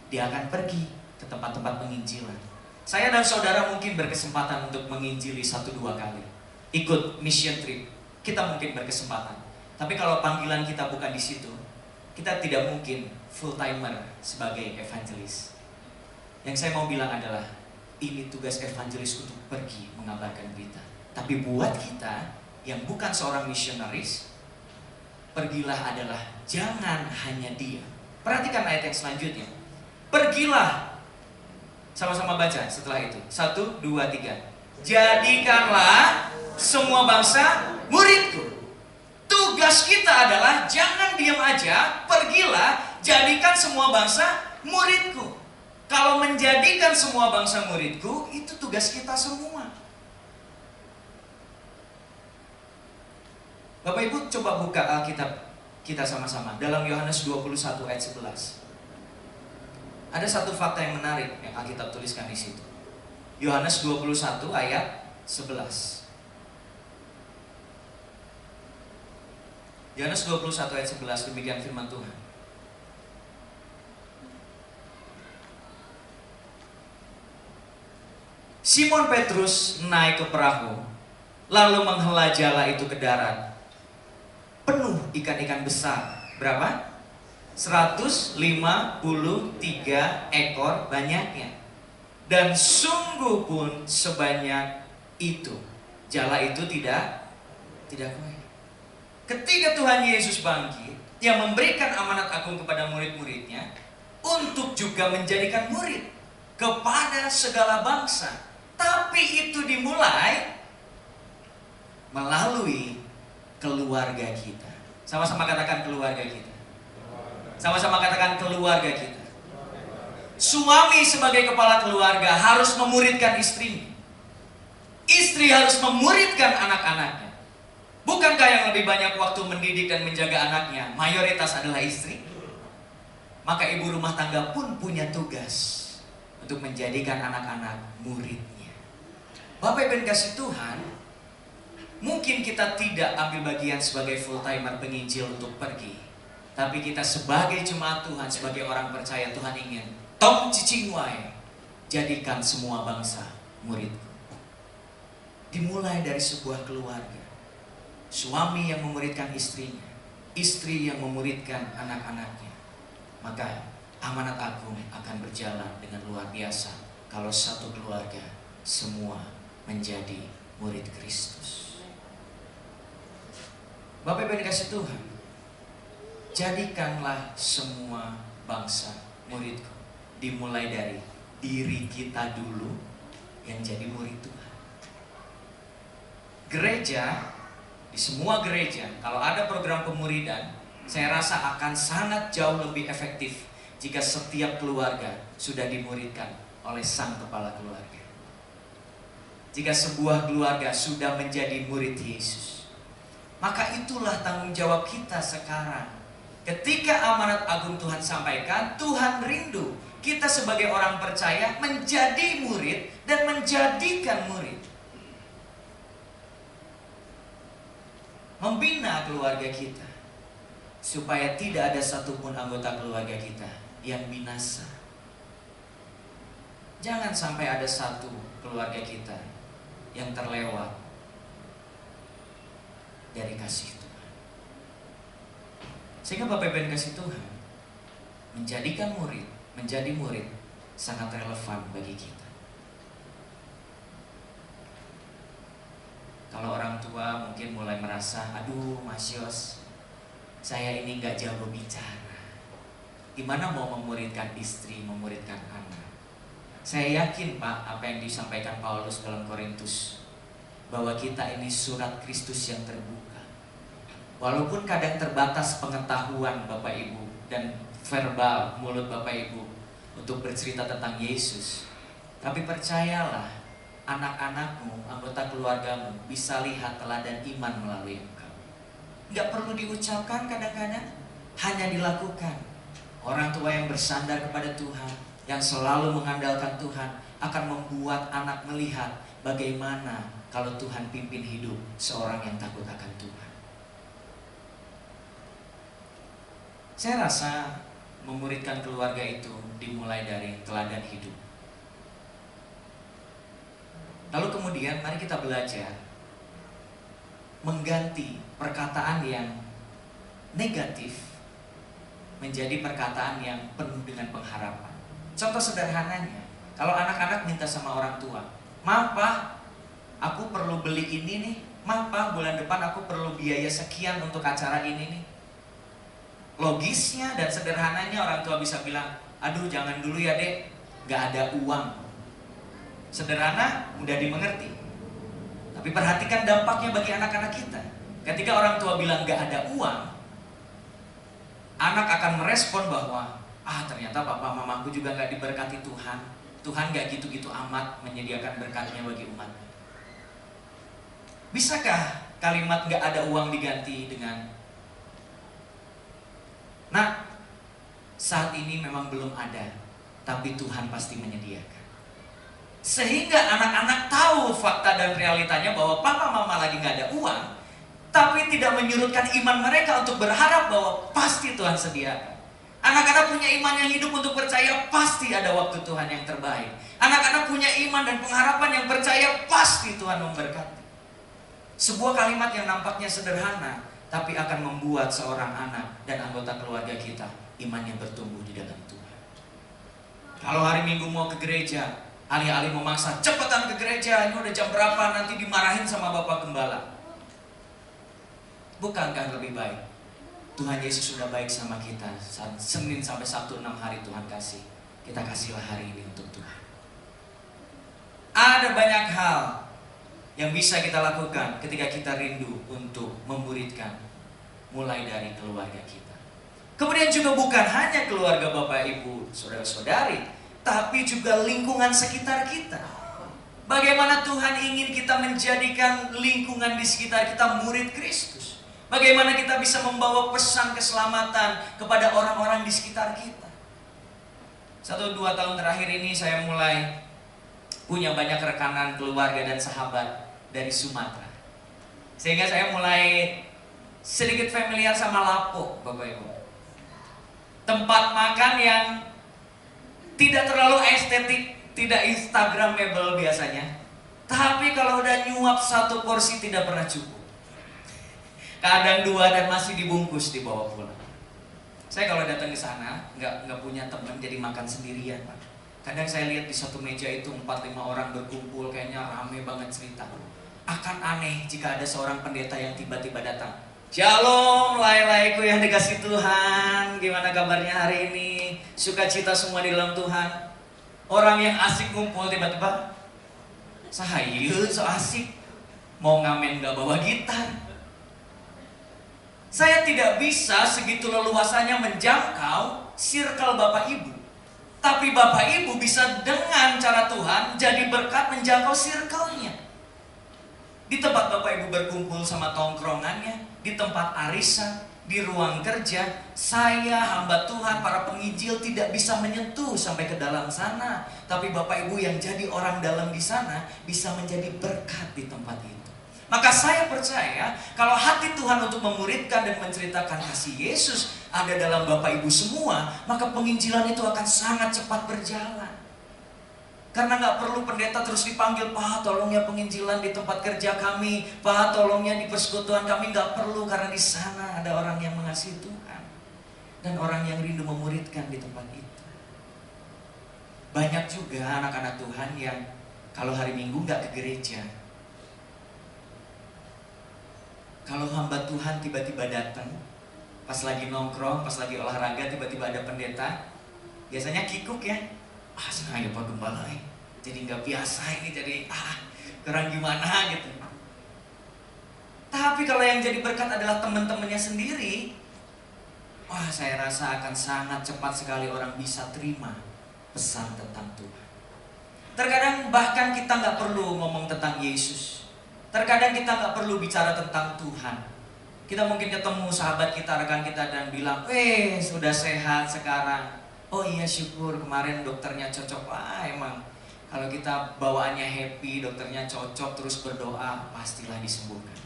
dia akan pergi ke tempat-tempat penginjilan. Saya dan saudara mungkin berkesempatan untuk menginjili 1-2 kali. Ikut mission trip, kita mungkin berkesempatan. Tapi kalau panggilan kita bukan di situ, kita tidak mungkin full timer sebagai evangelis. Yang saya mau bilang adalah, ini tugas evangelis untuk pergi mengabarkan berita. Tapi buat kita yang bukan seorang misionaris, pergilah adalah jangan hanya diam. Perhatikan ayat yang selanjutnya. Pergilah. Sama-sama baca setelah itu. 1, 2, 3. Jadikanlah semua bangsa muridku. Tugas kita adalah jangan diam aja, pergilah, jadikan semua bangsa muridku. Kalau menjadikan semua bangsa muridku, itu tugas kita semua. Bapak Ibu coba buka Alkitab kita sama-sama dalam Yohanes 21 ayat 11. Ada satu fakta yang menarik yang Alkitab tuliskan di situ. Yohanes 21 ayat 11. Yohanes 21 ayat 11, demikian firman Tuhan. Simon Petrus naik ke perahu, lalu menghela jala itu ke darat. Penuh ikan-ikan besar. Berapa? 153 ekor banyaknya. Dan sungguh pun sebanyak itu. Jala itu tidak goyah. Ketika Tuhan Yesus bangkit, yang memberikan amanat agung kepada murid-muridnya untuk juga menjadikan murid kepada segala bangsa. Tapi itu dimulai melalui keluarga kita. Sama-sama katakan keluarga kita. Sama-sama katakan keluarga kita. Suami sebagai kepala keluarga harus memuridkan istrinya. Istri harus memuridkan anak-anaknya. Bukankah yang lebih banyak waktu mendidik dan menjaga anaknya mayoritas adalah istri? Maka ibu rumah tangga pun punya tugas untuk menjadikan anak-anak muridnya. Bapak Ibu kasih Tuhan, mungkin kita tidak ambil bagian sebagai full timer penginjil untuk pergi, tapi kita sebagai jemaat Tuhan, sebagai orang percaya, Tuhan ingin tong cicing wae, jadikan semua bangsa muridku. Dimulai dari sebuah keluarga. Suami yang memuridkan istrinya, istri yang memuridkan anak-anaknya. Maka amanat agung akan berjalan dengan luar biasa kalau satu keluarga semua menjadi murid Kristus. Bapak Ibu dikasih Tuhan, jadikanlah semua bangsa muridku. Dimulai dari diri kita dulu yang jadi murid Tuhan. Gereja, di semua gereja, kalau ada program pemuridan, saya rasa akan sangat jauh lebih efektif jika setiap keluarga sudah dimuridkan oleh sang kepala keluarga. Jika sebuah keluarga sudah menjadi murid Yesus, maka itulah tanggung jawab kita sekarang. Ketika amanat agung Tuhan sampaikan, Tuhan rindu kita sebagai orang percaya menjadi murid dan menjadikan murid. Membina keluarga kita supaya tidak ada satupun anggota keluarga kita yang binasa. Jangan sampai ada satu keluarga kita yang terlewat dari kasih Tuhan. Sehingga Bapak Ibu kasih Tuhan, menjadikan murid, menjadi murid sangat relevan bagi kita. Kalau orang tua mungkin mulai merasa, aduh Mas Yos, saya ini gak jago bicara. Gimana mau memuridkan istri, memuridkan anak? Saya yakin Pak, apa yang disampaikan Paulus dalam Korintus, bahwa kita ini surat Kristus yang terbuka. Walaupun kadang terbatas pengetahuan Bapak Ibu dan verbal mulut Bapak Ibu untuk bercerita tentang Yesus, tapi percayalah, anak-anakmu, anggota keluargamu bisa lihat teladan iman melalui engkau. Gak perlu diucapkan kadang-kadang, hanya dilakukan. Orang tua yang bersandar kepada Tuhan, yang selalu mengandalkan Tuhan, akan membuat anak melihat bagaimana kalau Tuhan pimpin hidup seorang yang takut akan Tuhan. Saya rasa memuridkan keluarga itu dimulai dari teladan hidup. Lalu kemudian mari kita belajar mengganti perkataan yang negatif menjadi perkataan yang penuh dengan pengharapan. Contoh sederhananya, kalau anak-anak minta sama orang tua, "Ma, Pa, aku perlu beli ini nih. Ma, Pa, bulan depan aku perlu biaya sekian untuk acara ini nih." Logisnya dan sederhananya orang tua bisa bilang, "Aduh, jangan dulu ya Dek, gak ada uang." Sederhana, mudah dimengerti. Tapi perhatikan dampaknya bagi anak-anak kita. Ketika orang tua bilang gak ada uang, anak akan merespon bahwa ternyata papa mamaku juga gak diberkati Tuhan. Tuhan gak gitu-gitu amat menyediakan berkatnya bagi umat. Bisakah kalimat gak ada uang diganti dengan nah, saat ini memang belum ada, tapi Tuhan pasti menyediakan. Sehingga anak-anak tahu fakta dan realitanya bahwa papa mama lagi gak ada uang, tapi tidak menyurutkan iman mereka untuk berharap bahwa pasti Tuhan sediakan. Anak-anak punya iman yang hidup untuk percaya pasti ada waktu Tuhan yang terbaik. Anak-anak punya iman dan pengharapan yang percaya pasti Tuhan memberkati. Sebuah kalimat yang nampaknya sederhana, tapi akan membuat seorang anak dan anggota keluarga kita imannya bertumbuh di dalam Tuhan. Kalau hari Minggu mau ke gereja, alih-alih memaksa cepetan ke gereja, ini udah jam berapa, nanti dimarahin sama Bapak Gembala. Bukankah lebih baik Tuhan Yesus sudah baik sama kita, Senin sampai Sabtu 6 hari Tuhan kasih, kita kasihlah hari ini untuk Tuhan. Ada banyak hal yang bisa kita lakukan ketika kita rindu untuk memuridkan, mulai dari keluarga kita. Kemudian juga bukan hanya keluarga Bapak Ibu, saudara-saudari, tapi juga lingkungan sekitar kita. Bagaimana Tuhan ingin kita menjadikan lingkungan di sekitar kita murid Kristus. Bagaimana kita bisa membawa pesan keselamatan kepada orang-orang di sekitar kita. 1-2 tahun terakhir ini saya mulai punya banyak rekanan keluarga dan sahabat dari Sumatera. Sehingga saya mulai sedikit familiar sama Lapo, Bapak Ibu. Tempat makan yang tidak terlalu estetik, tidak instagramable biasanya. Tapi kalau udah nyuap satu porsi tidak pernah cukup. Kadang 2 dan masih dibungkus dibawa pulang. Saya kalau datang ke sana nggak punya teman, jadi makan sendirian, Pak. Kadang saya lihat di satu meja itu 4-5 orang berkumpul, kayaknya rame banget cerita. Akan aneh jika ada seorang pendeta yang tiba-tiba datang. Shalom, lai-laiku yang dikasih Tuhan. Gimana kabarnya hari ini? Sukacita semua di dalam Tuhan. Orang yang asik ngumpul tiba-tiba, sahayu, so asik. Mau ngamen gak bawa gitar. Saya tidak bisa segitu leluasanya menjangkau circle Bapak Ibu. Tapi Bapak Ibu bisa dengan cara Tuhan jadi berkat menjangkau circle-nya. Di tempat Bapak Ibu berkumpul sama tongkrongannya, di tempat arisan, di ruang kerja, saya hamba Tuhan, para penginjil tidak bisa menyentuh sampai ke dalam sana. Tapi Bapak Ibu yang jadi orang dalam di sana bisa menjadi berkat di tempat itu. Maka saya percaya kalau hati Tuhan untuk memuridkan dan menceritakan kasih Yesus ada dalam Bapak Ibu semua, maka penginjilan itu akan sangat cepat berjalan. Karena nggak perlu pendeta terus dipanggil, Pak tolong ya penginjilan di tempat kerja kami, Pak tolongnya di persekutuan kami, nggak perlu, karena di sana ada orang yang mengasihi Tuhan dan orang yang rindu memuridkan di tempat itu. Banyak juga anak-anak Tuhan yang kalau hari Minggu nggak ke gereja. Kalau hamba Tuhan tiba-tiba datang, pas lagi nongkrong, pas lagi olahraga, tiba-tiba ada pendeta, biasanya kikuk ya. Senang ya Pak Gembala, jadi nggak biasa ini, jadi kurang gimana gitu. Tapi kalau yang jadi berkat adalah teman-temannya sendiri, saya rasa akan sangat cepat sekali orang bisa terima pesan tentang Tuhan. Terkadang bahkan kita nggak perlu ngomong tentang Yesus. Terkadang kita nggak perlu bicara tentang Tuhan. Kita mungkin ketemu sahabat kita, rekan kita dan bilang, sudah sehat sekarang. Oh iya syukur, kemarin dokternya cocok. Emang kalau kita bawaannya happy, dokternya cocok, terus berdoa, pastilah disembuhkan.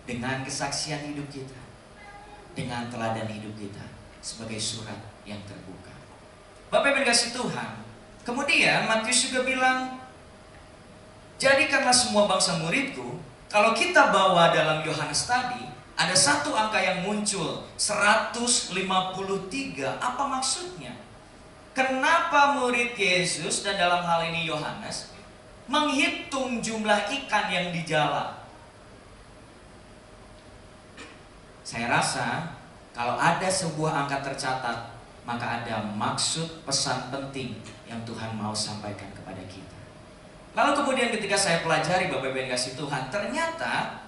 Dengan kesaksian hidup kita, dengan teladan hidup kita sebagai surat yang terbuka. Bapak Ibu kasih Tuhan. Kemudian Matius juga bilang, jadikanlah semua bangsa muridku. Kalau kita bawa dalam Yohanes tadi, ada satu angka yang muncul, 153. Apa maksudnya? Kenapa murid Yesus dan dalam hal ini Yohanes menghitung jumlah ikan yang di jala? Saya rasa kalau ada sebuah angka tercatat, maka ada maksud pesan penting yang Tuhan mau sampaikan kepada kita. Lalu kemudian ketika saya pelajari Bapak Ibu yang kasih Tuhan, ternyata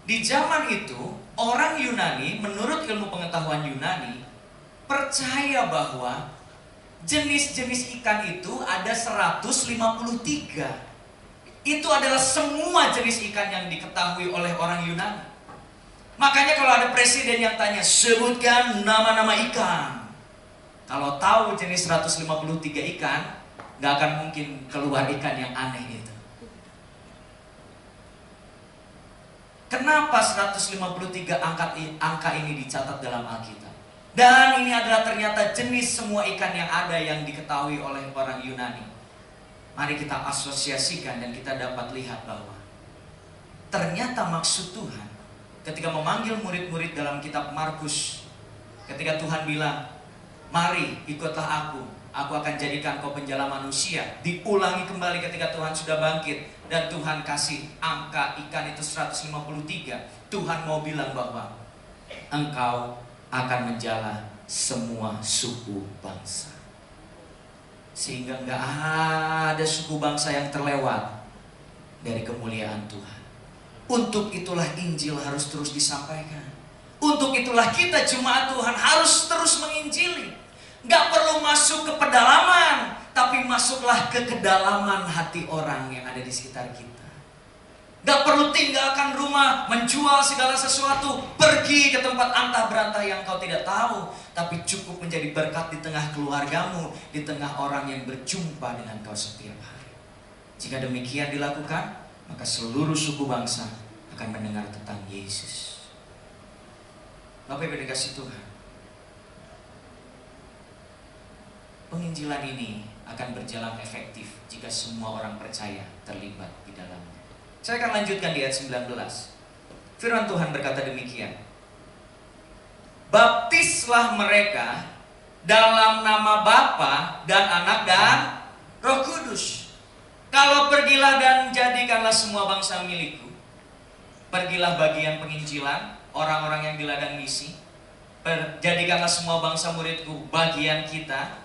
di zaman itu orang Yunani, menurut ilmu pengetahuan Yunani, percaya bahwa jenis-jenis ikan itu ada 153. Itu adalah semua jenis ikan yang diketahui oleh orang Yunani. Makanya kalau ada presiden yang tanya, sebutkan nama-nama ikan. Kalau tahu jenis 153 ikan, gak akan mungkin keluar ikan yang aneh itu. Kenapa 153 angka ini dicatat dalam Alkitab? Dan ini adalah ternyata jenis semua ikan yang ada yang diketahui oleh orang Yunani. Mari kita asosiasikan dan kita dapat lihat bahwa ternyata maksud Tuhan ketika memanggil murid-murid dalam kitab Markus, ketika Tuhan bilang, mari ikutlah aku akan jadikan kau penjala manusia. Diulangi kembali ketika Tuhan sudah bangkit dan Tuhan kasih angka ikan itu 153. Tuhan mau bilang bahwa engkau akan menjala semua suku bangsa. Sehingga nggak ada suku bangsa yang terlewat dari kemuliaan Tuhan. Untuk itulah Injil harus terus disampaikan. Untuk itulah kita jemaat Tuhan harus terus menginjili. Gak perlu masuk ke pedalaman, tapi masuklah ke kedalaman hati orang yang ada di sekitar kita. Gak perlu tinggalkan rumah, menjual segala sesuatu, pergi ke tempat antah berantah yang kau tidak tahu, tapi cukup menjadi berkat di tengah keluargamu, di tengah orang yang berjumpa dengan kau setiap hari. Jika demikian dilakukan, maka seluruh suku bangsa akan mendengar tentang Yesus. Bapak Ibu dikasih Tuhan, penginjilan ini akan berjalan efektif jika semua orang percaya terlibat di dalamnya. Saya akan lanjutkan di ayat 19. Firman Tuhan berkata demikian. Baptislah mereka dalam nama Bapa dan Anak dan Roh Kudus. Kalau pergilah dan jadikanlah semua bangsa milikku. Pergilah bagian penginjilan, orang-orang yang di ladang misi. Jadikanlah semua bangsa muridku, bagian kita.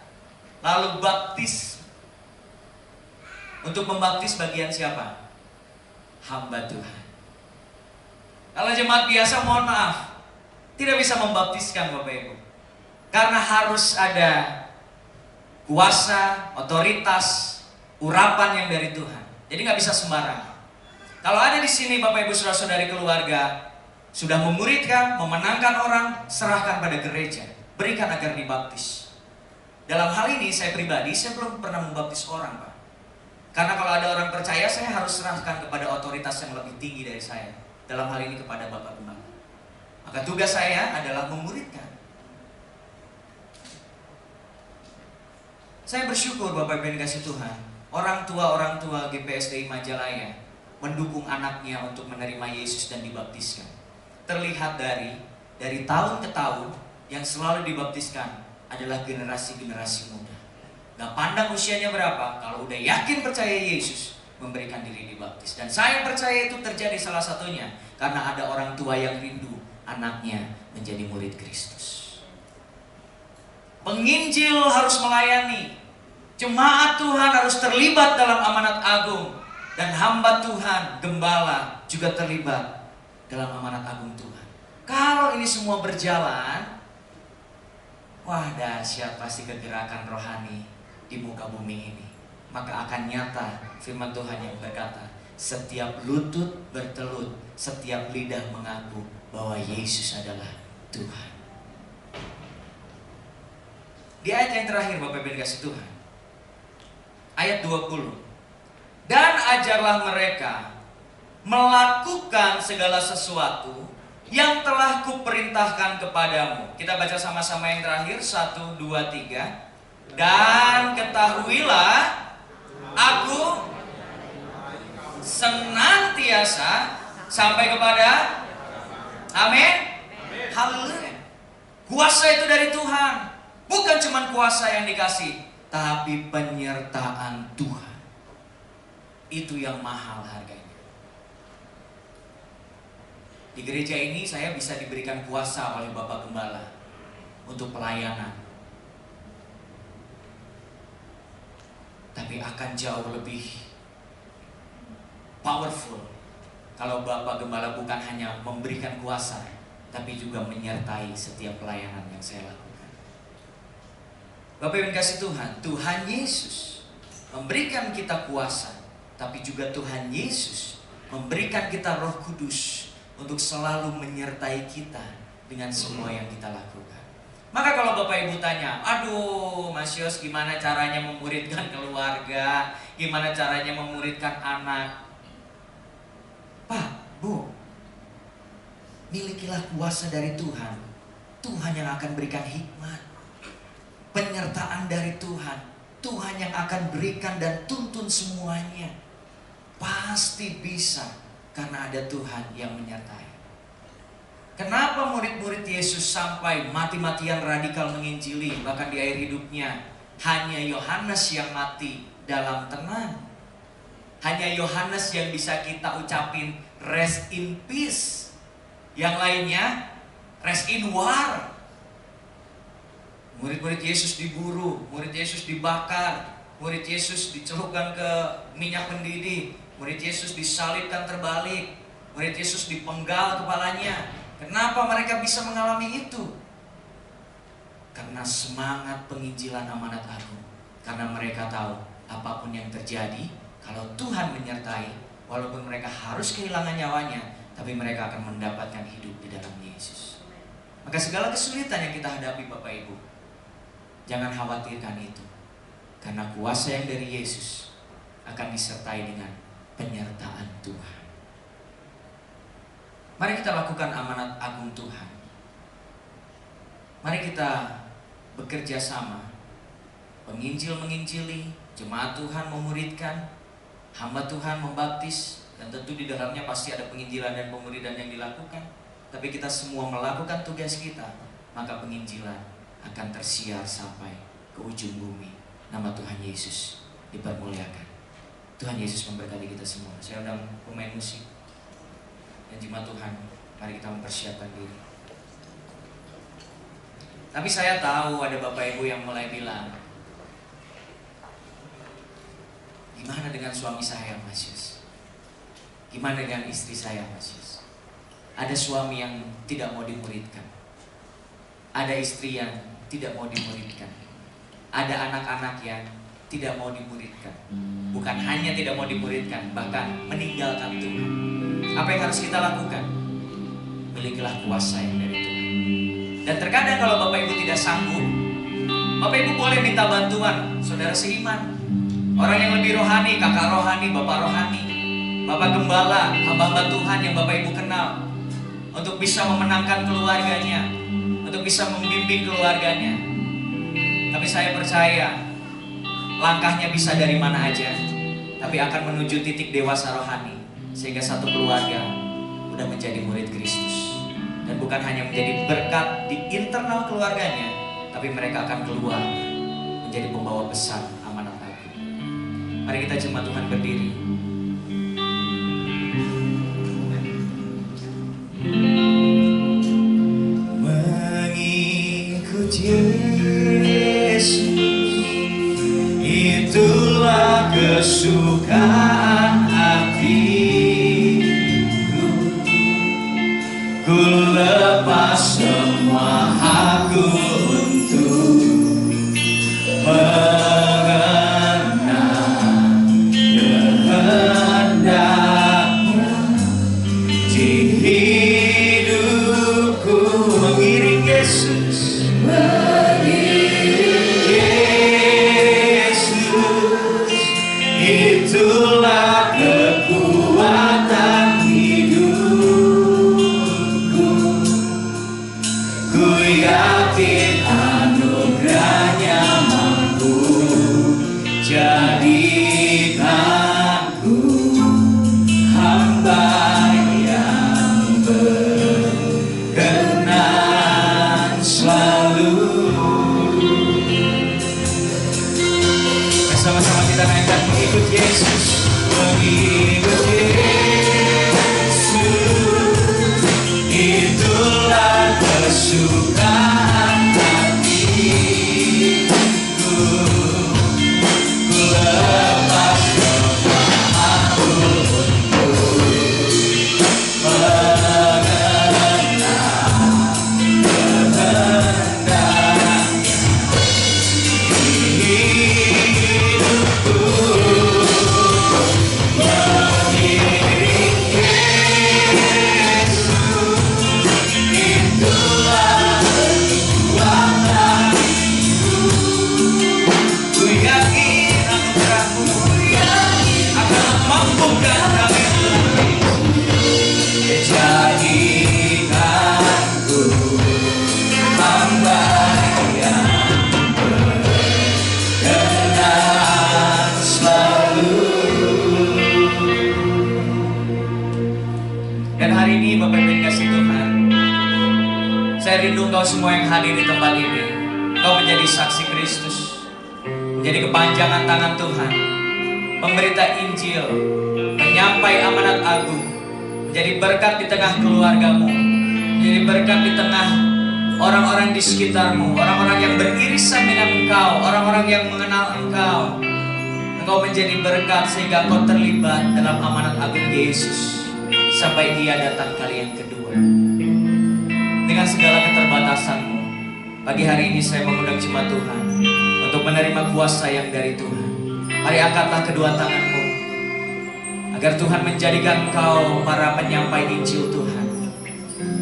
Lalu baptis. Untuk membaptis bagian siapa? Hamba Tuhan. Kalau jemaat biasa, mohon maaf, tidak bisa membaptiskan Bapak Ibu. Karena harus ada kuasa, otoritas, urapan yang dari Tuhan. Jadi nggak bisa sembarangan. Kalau ada di sini Bapak Ibu saudara-saudari keluarga sudah memuridkan, memenangkan orang, serahkan pada gereja, berikan agar dibaptis. Dalam hal ini saya pribadi, saya belum pernah membaptis orang, Pak. Karena kalau ada orang percaya, saya harus serahkan kepada otoritas yang lebih tinggi dari saya. Dalam hal ini kepada Bapak Gembala. Maka tugas saya adalah memuridkan. Saya bersyukur Bapak Ibu yang dikasih Tuhan, orang tua GPSDI Majalaya mendukung anaknya untuk menerima Yesus dan dibaptiskan. Terlihat dari tahun ke tahun yang selalu dibaptiskan adalah generasi-generasi muda. Gak pandang usianya berapa, kalau udah yakin percaya Yesus, memberikan diri dibaptis. Dan saya percaya itu terjadi salah satunya karena ada orang tua yang rindu anaknya menjadi murid Kristus. Penginjil harus melayani, jemaat Tuhan harus terlibat dalam amanat agung, dan hamba Tuhan, gembala juga terlibat dalam amanat agung Tuhan. Kalau ini semua berjalan, wah dahsyat pasti kegerakan rohani di muka bumi ini. Maka akan nyata firman Tuhan yang berkata, setiap lutut bertelut, setiap lidah mengaku bahwa Yesus adalah Tuhan. Di ayat yang terakhir Bapak Ibu dikasih Tuhan, ayat 20. Dan ajarlah mereka melakukan segala sesuatu yang telah kuperintahkan kepadamu. Kita baca sama-sama yang terakhir, 1, 2, 3. Dan ketahuilah, aku senantiasa sampai kepada amin. Haleluya. Kuasa itu dari Tuhan. Bukan cuma kuasa yang dikasih, tapi penyertaan Tuhan. Itu yang mahal harganya. Di gereja ini saya bisa diberikan kuasa oleh Bapak Gembala untuk pelayanan. Tapi Tapi akan jauh lebih powerful kalau Bapak Gembala bukan hanya memberikan kuasa, tapi juga menyertai setiap pelayanan yang saya lakukan. Bapak Ibu kasih Tuhan, Tuhan Yesus memberikan kita kuasa, tapi juga Tuhan Yesus memberikan kita Roh Kudus untuk selalu menyertai kita dengan semua yang kita lakukan. Maka kalau Bapak Ibu tanya, aduh Mas Yos gimana caranya memuridkan keluarga, gimana caranya memuridkan anak? Pak, Bu, milikilah kuasa dari Tuhan. Tuhan yang akan berikan hikmat, penyertaan dari Tuhan. Tuhan yang akan berikan dan tuntun semuanya. Pasti bisa, karena ada Tuhan yang menyertai. Kenapa murid-murid Yesus sampai mati-matian radikal menginjili, bahkan di akhir hidupnya hanya Yohanes yang mati dalam tenang? Hanya Yohanes yang bisa kita ucapin rest in peace. Yang lainnya rest in war. Murid-murid Yesus diburu, murid Yesus dibakar, murid Yesus dicelupkan ke minyak mendidih, murid Yesus disalibkan terbalik, murid Yesus dipenggal kepalanya. Kenapa mereka bisa mengalami itu? Karena semangat penginjilan amanat agung. Karena mereka tahu apapun yang terjadi, kalau Tuhan menyertai, walaupun mereka harus kehilangan nyawanya, tapi mereka akan mendapatkan hidup di dalam Yesus. Maka segala kesulitan yang kita hadapi Bapak Ibu, jangan khawatirkan itu. Karena kuasa yang dari Yesus akan disertai dengan penyertaan Tuhan. Mari kita lakukan amanat agung Tuhan. Mari kita bekerja sama. Penginjil menginjili, jemaat Tuhan memuridkan, hamba Tuhan membaptis, dan tentu di dalamnya pasti ada penginjilan dan pemuridan yang dilakukan. Tapi kita semua melakukan tugas kita, maka penginjilan akan tersiar sampai ke ujung bumi. Nama Tuhan Yesus dipermuliakan. Tuhan Yesus memberkati kita semua. Saya undang pemain musik dan jemaat Tuhan, mari kita mempersiapkan diri. Tapi saya tahu ada Bapak Ibu yang mulai bilang, gimana dengan suami saya Mas Yus? Gimana dengan istri saya Mas Yus? Ada suami yang tidak mau dimuridkan, ada istri yang tidak mau dimuridkan, ada anak-anak yang tidak mau dimuridkan. Bukan hanya tidak mau dimuridkan, bahkan meninggalkan Tuhan. Apa yang harus kita lakukan? Milikilah kuasa yang dari Tuhan. Dan terkadang kalau Bapak Ibu tidak sanggup, Bapak Ibu boleh minta bantuan saudara seiman, orang yang lebih rohani, kakak rohani, bapak rohani, Bapak Gembala, hamba-hamba Tuhan yang Bapak Ibu kenal, untuk bisa memenangkan keluarganya, untuk bisa membimbing keluarganya. Tapi saya percaya langkahnya bisa dari mana aja, tapi akan menuju titik dewasa rohani, sehingga satu keluarga udah menjadi murid Kristus. Dan bukan hanya menjadi berkat di internal keluarganya, tapi mereka akan keluar menjadi pembawa pesan amanat agung. Mari kita jemaat Tuhan berdiri. Mengikut Yesus, itulah kesukaan hatiku. Ku lepas semua hakku untuk mengenang kehendak-Mu di hidupku. Mengiring Yesus, mengiring Yesus, itulah kekuatan hidupku. Ku Dan hari ini Bapak Ibu kasih Tuhan, saya rindu Engkau semua yang hadir di tempat ini. Engkau menjadi saksi Kristus, menjadi kepanjangan tangan Tuhan, pemberita Injil, penyampai amanat agung, menjadi berkat di tengah keluargamu, menjadi berkat di tengah orang-orang di sekitarmu, orang-orang yang beririsan dengan Engkau, orang-orang yang mengenal Engkau. Engkau menjadi berkat sehingga Engkau terlibat dalam amanat agung Yesus sampai Dia datang kali yang kedua. Dengan segala keterbatasanmu, pagi hari ini saya mengundang jemaat Tuhan untuk menerima kuasa yang dari Tuhan. Mari angkatlah kedua tanganmu agar Tuhan menjadikan engkau para penyampai Injil Tuhan,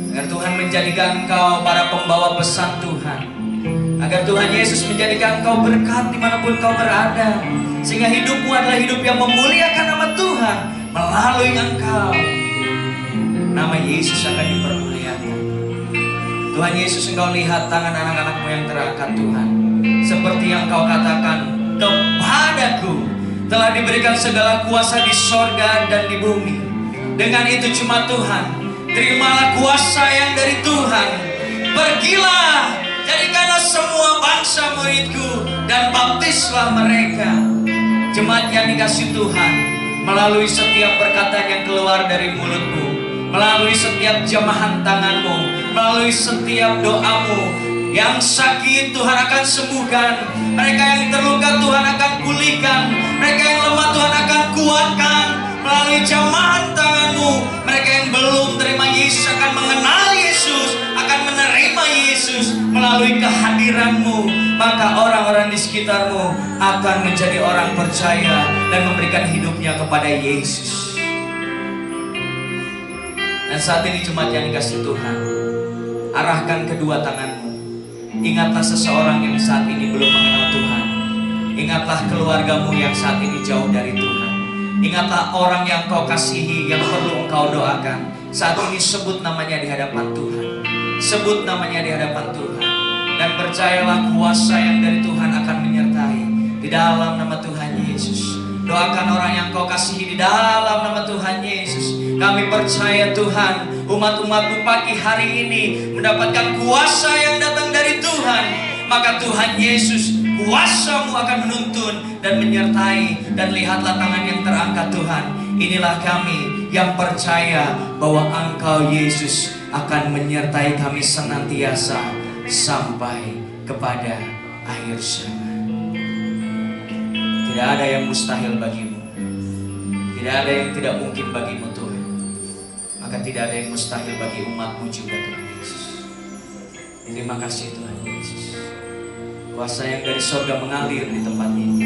agar Tuhan menjadikan engkau para pembawa pesan Tuhan, agar Tuhan Yesus menjadikan engkau berkat dimanapun kau berada, sehingga hidupmu adalah hidup yang memuliakan nama Tuhan. Melalui engkau, nama Yesus akan dipermuliakan. Tuhan Yesus, engkau lihat tangan anak-anakmu yang terangkat Tuhan, seperti yang kau katakan, kepadaku telah diberikan segala kuasa di sorga dan di bumi. Dengan itu cuma Tuhan, terimalah kuasa yang dari Tuhan. Pergilah, jadikanlah semua bangsa muridku dan baptislah mereka. Jemaat yang dikasih Tuhan, melalui setiap perkataan yang keluar dari mulutmu, melalui setiap jamahan tanganmu, melalui setiap doamu, yang sakit Tuhan akan sembuhkan, mereka yang terluka Tuhan akan pulihkan, mereka yang lemah Tuhan akan kuatkan. Melalui jamahan tanganmu, mereka yang belum terima Yesus akan mengenal Yesus, akan menerima Yesus melalui kehadiranmu. Maka orang-orang di sekitarmu akan menjadi orang percaya dan memberikan hidupnya kepada Yesus. Dan saat ini jemaat yang dikasih Tuhan, arahkan kedua tanganmu. Ingatlah seseorang yang saat ini belum mengenal Tuhan. Ingatlah keluargamu yang saat ini jauh dari Tuhan. Ingatlah orang yang kau kasihi, yang perlu engkau doakan. Saat ini sebut namanya di hadapan Tuhan. Sebut namanya di hadapan Tuhan. Dan percayalah kuasa yang dari Tuhan akan menyertai di dalam nama Tuhan Yesus. Doakan orang yang kau kasihi di dalam nama Tuhan Yesus. Kami percaya Tuhan, umat-umatmu pagi hari ini mendapatkan kuasa yang datang dari Tuhan. Maka Tuhan Yesus, kuasa-Mu akan menuntun dan menyertai. Dan lihatlah tangan yang terangkat Tuhan. Inilah kami yang percaya bahwa Engkau Yesus akan menyertai kami senantiasa sampai kepada akhir zaman. Tidak ada yang mustahil bagimu. Tidak ada yang tidak mungkin bagimu Tuhan. Maka tidak ada yang mustahil bagi umat-Mu juga Tuhan Yesus. Terima kasih Tuhan Yesus. Kuasa yang dari sorga mengalir di tempat ini.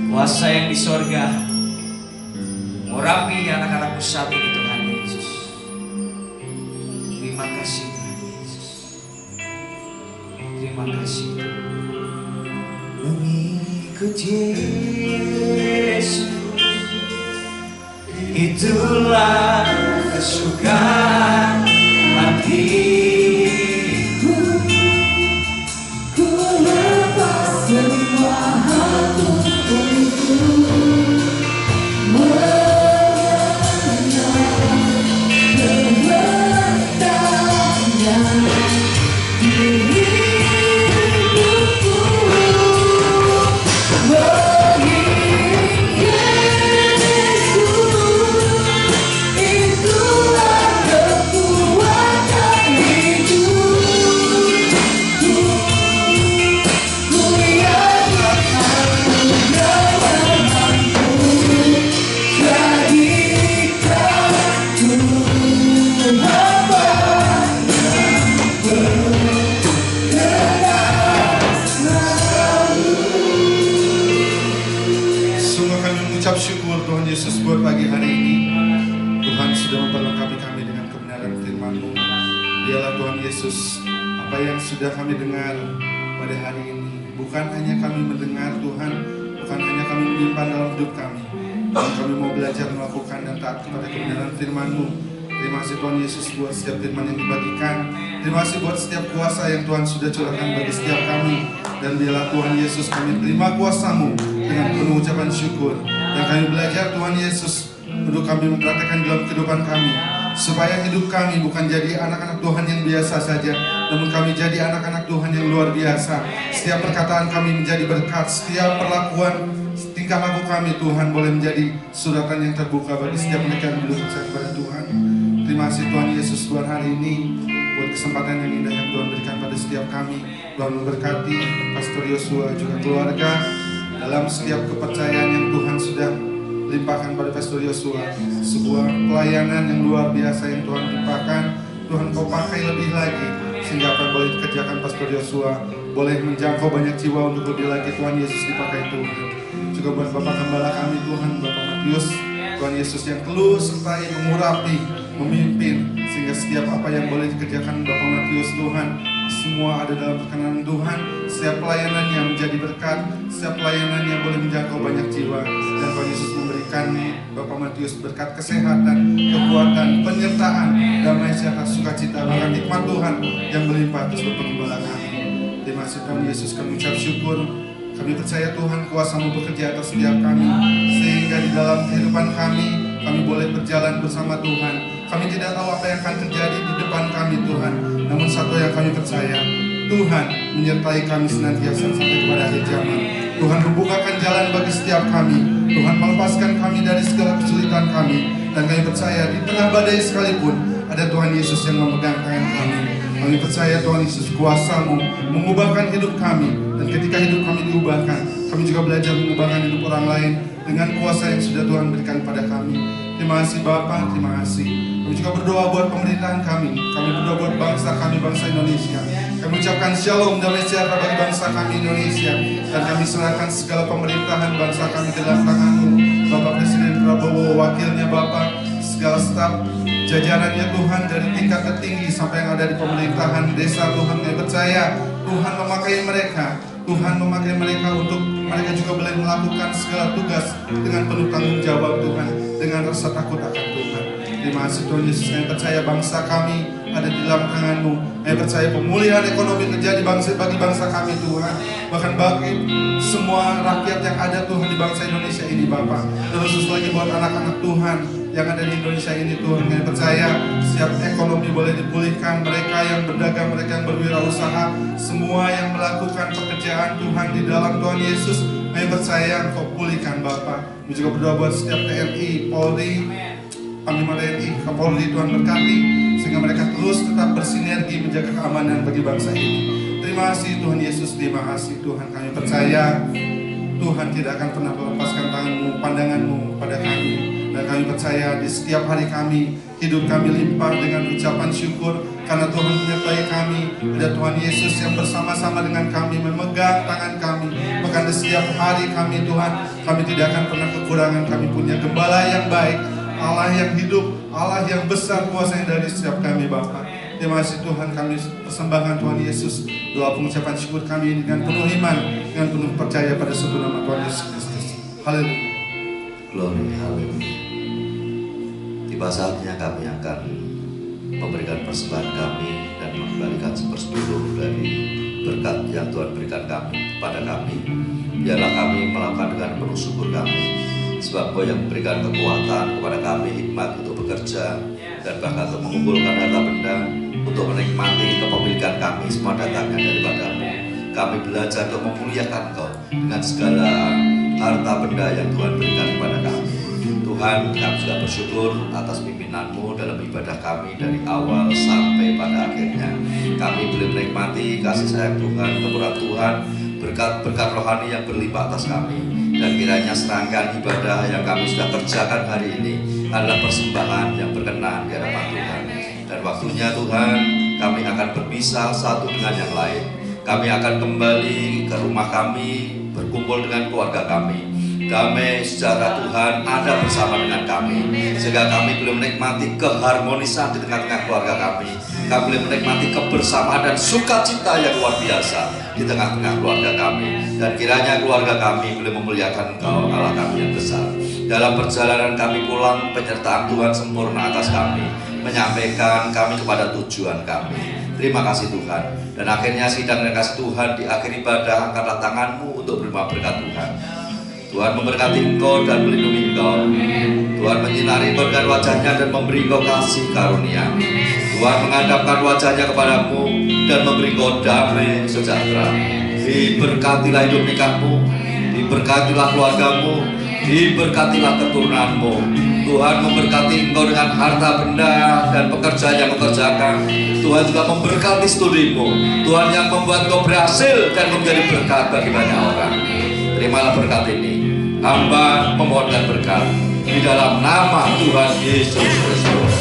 Kuasa yang di sorga mengurapi anak-anak-Mu saat ini Tuhan Yesus. Terima kasih Tuhan Yesus. Terima kasih Tuhan. Mengikut Yesus, itulah kesukaan hatiku. Ku lepas semua hal untukku mengenal kehendaknya di hidupku. Mengiring Yesus, itulah kekuatan hidupku. Ku yakin anugerah mampu jadikanku hamba yang berkenan selalu. Sungguh kami mengucap syukur Tuhan Yesus buat pagi hari ini. Tuhan sudah memperlengkapi kami dengan kebenaran firman-Mu. Dialah Tuhan Yesus, apa yang sudah kami dengar pada hari ini. Bukan hanya kami mendengar Tuhan, bukan hanya kami menyimpan dalam hidup kami, namun kami mau belajar melakukan dan taat kepada kebenaran firman-Mu. Terima kasih Tuhan Yesus buat setiap firman yang dibagikan. Terima kasih buat setiap kuasa yang Tuhan sudah curahkan bagi setiap kami. Dan biarlah Tuhan Yesus kami terima kuasa-Mu dengan penuh ucapan syukur. Dan kami belajar Tuhan Yesus untuk kami mempraktekkan dalam kehidupan kami, supaya hidup kami bukan jadi anak-anak Tuhan yang biasa saja, namun kami jadi anak-anak Tuhan yang luar biasa. Setiap perkataan kami menjadi berkat, setiap perlakuan, tingkah laku kami Tuhan boleh menjadi suratan yang terbuka bagi setiap mereka yang belum percaya kepada Tuhan. Terima kasih Tuhan Yesus buat hari ini, buat kesempatan yang indah yang Tuhan berikan pada setiap kami. Tuhan memberkati Pastor Yosua juga keluarga dalam setiap kepercayaan yang Tuhan sudah limpahkan pada Pastor Yosua. Sebuah pelayanan yang luar biasa yang Tuhan limpahkan, Tuhan kau pakai lebih lagi, sehingga apa yang boleh dikerjakan Pastor Yosua boleh menjangkau banyak jiwa untuk lebih lagi. Tuhan Yesus dipakai Tuhan. Juga buat Bapak Gembala kami Tuhan, Bapak Matius, Tuhan Yesus yang telus sertai, mengurapi, memimpin, sehingga setiap apa yang boleh dikerjakan Bapak Matius Tuhan, semua ada dalam perkenan Tuhan. Setiap pelayanannya menjadi berkat, setiap pelayanannya boleh menjangkau banyak jiwa. Dan Tuhan Yesus memberikan Bapak Matius berkat kesehatan, kekuatan, penyertaan, damai sejahtera, sukacita, bahkan nikmat Tuhan yang berlimpah atas Bapak Gembala kami. Terima kasih Tuhan Yesus, kami ucap syukur. Kami percaya Tuhan kuasa-Mu bekerja atas setiap kami, sehingga di dalam kehidupan kami boleh berjalan bersama Tuhan. Kami tidak tahu apa yang akan terjadi di depan kami Tuhan, namun satu yang kami percaya, Tuhan menyertai kami senantiasa sampai kepada akhir zaman. Tuhan membukakan jalan bagi setiap kami, Tuhan melepaskan kami dari segala kesulitan kami, dan kami percaya di tengah badai sekalipun ada Tuhan Yesus yang memegang tangan kami. Kami percaya Tuhan Yesus, kuasa-Mu mengubahkan hidup kami, dan ketika hidup kami diubahkan, kami juga belajar mengubahkan hidup orang lain dengan kuasa yang sudah Tuhan berikan pada kami. Terima kasih Bapa, terima kasih. Kami juga berdoa buat pemerintahan kami berdoa buat bangsa kami, bangsa Indonesia. Kami ucapkan shalom, damai sejahtera bagi bangsa kami Indonesia, dan kami serahkan segala pemerintahan bangsa kami ke dalam tangan-Mu, Bapak Presiden Prabowo, wakilnya Bapak, segala staf jajarannya Tuhan, dari tingkat tertinggi sampai yang ada di pemerintahan desa Tuhan. Kami percaya Tuhan memakai mereka untuk mereka juga boleh melakukan segala tugas dengan penuh tanggung jawab Tuhan, dengan rasa takut akan Tuhan. Terima kasih Tuhan Yesus. Kami percaya bangsa kami ada di dalam tangan-Mu. Kami percaya pemulihan ekonomi terjadi bagi bangsa kami Tuhan, bahkan bagi semua rakyat yang ada Tuhan di bangsa Indonesia ini Bapak. Terus lagi buat anak-anak Tuhan yang ada di Indonesia ini Tuhan. Kami percaya setiap ekonomi boleh dipulihkan, mereka yang berdagang, mereka yang berwirausaha, semua yang melakukan pekerjaan Tuhan di dalam Tuhan Yesus, kami percaya Engkau pulihkan Bapak. Kami juga berdoa buat setiap TNI, Polri, Panglima TNI, Kapolri, Tuhan berkati, sehingga mereka terus tetap bersinergi menjaga keamanan bagi bangsa ini. Terima kasih Tuhan Yesus, terima kasih Tuhan. Kami percaya Tuhan tidak akan pernah melepaskan tangan-Mu, pandangan-Mu pada kami. Dan kami percaya di setiap hari kami, hidup kami limpah dengan ucapan syukur, karena Tuhan menyertai kami. Ada Tuhan Yesus yang bersama-sama dengan kami, memegang tangan kami. Bahkan di setiap hari kami Tuhan, kami tidak akan pernah kekurangan. Kami punya gembala yang baik, Allah yang hidup, Allah yang besar kuasa yang dari setiap kami Bapa. Terima kasih Tuhan, kami persembahkan Tuhan Yesus. Doa pengucapan syukur kami dengan penuh iman, dengan penuh percaya pada satu nama Tuhan Yesus Kristus. Haleluya. Glory, haleluya. Tiba saatnya kami akan memberikan persembahan kami dan mengembalikan 1/10 dari berkat yang Tuhan berikan kepada kami. Biarlah kami melakukan dengan penuh syukur kami, sebab Kau yang memberikan kekuatan kepada kami, hikmat untuk bekerja, dan bahkan untuk mengumpulkan harta benda, untuk menikmati kepemilikan kami, semua datangnya daripada-Mu. Kami belajar untuk memuliakan Kau dengan segala harta benda yang Tuhan berikan kepada kami. Tuhan, kami juga bersyukur atas pimpinan-Mu dalam ibadah kami dari awal sampai pada akhirnya. Kami boleh menikmati kasih sayang Tuhan, kemurahan Tuhan, berkat-berkat rohani yang berlimpah atas kami. Dan kiranya serangkaian ibadah yang kami sudah kerjakan hari ini adalah persembahan yang berkenan di hadapan Tuhan. Dan waktunya Tuhan, kami akan berpisah satu dengan yang lain. Kami akan kembali ke rumah kami, berkumpul dengan keluarga kami. Damai sejahtera Tuhan ada bersama dengan kami, sehingga kami boleh menikmati keharmonisan di tengah-tengah keluarga kami. Kami boleh menikmati kebersamaan dan sukacita yang luar biasa di tengah-tengah keluarga kami. Dan kiranya keluarga kami boleh memuliakan Engkau, Allah kami yang besar. Dalam perjalanan kami pulang, penyertaan Tuhan sempurna atas kami, menyampaikan kami kepada tujuan kami. Terima kasih Tuhan. Dan akhirnya sidang dan kasih Tuhan di akhir ibadah, angkatlah tangan-Mu untuk menerima berkat Tuhan. Tuhan memberkati Engkau dan melindungi Engkau. Tuhan menyinari memandangi Engkau dengan wajahnya dan memberi Engkau kasih karunia. Tuhan menghadapkan wajahnya kepadamu dan memberi Engkau damai sejahtera. Diberkatilah hidup nikahmu, diberkatilah keluargamu, diberkatilah keturunanmu. Tuhan memberkati engkau dengan harta benda dan pekerjaan yang mengerjakan. Tuhan juga memberkati studimu. Tuhan yang membuat engkau berhasil dan menjadi berkat bagi banyak orang. Terimalah berkat ini. Hamba memohonkan berkat di dalam nama Tuhan Yesus Kristus.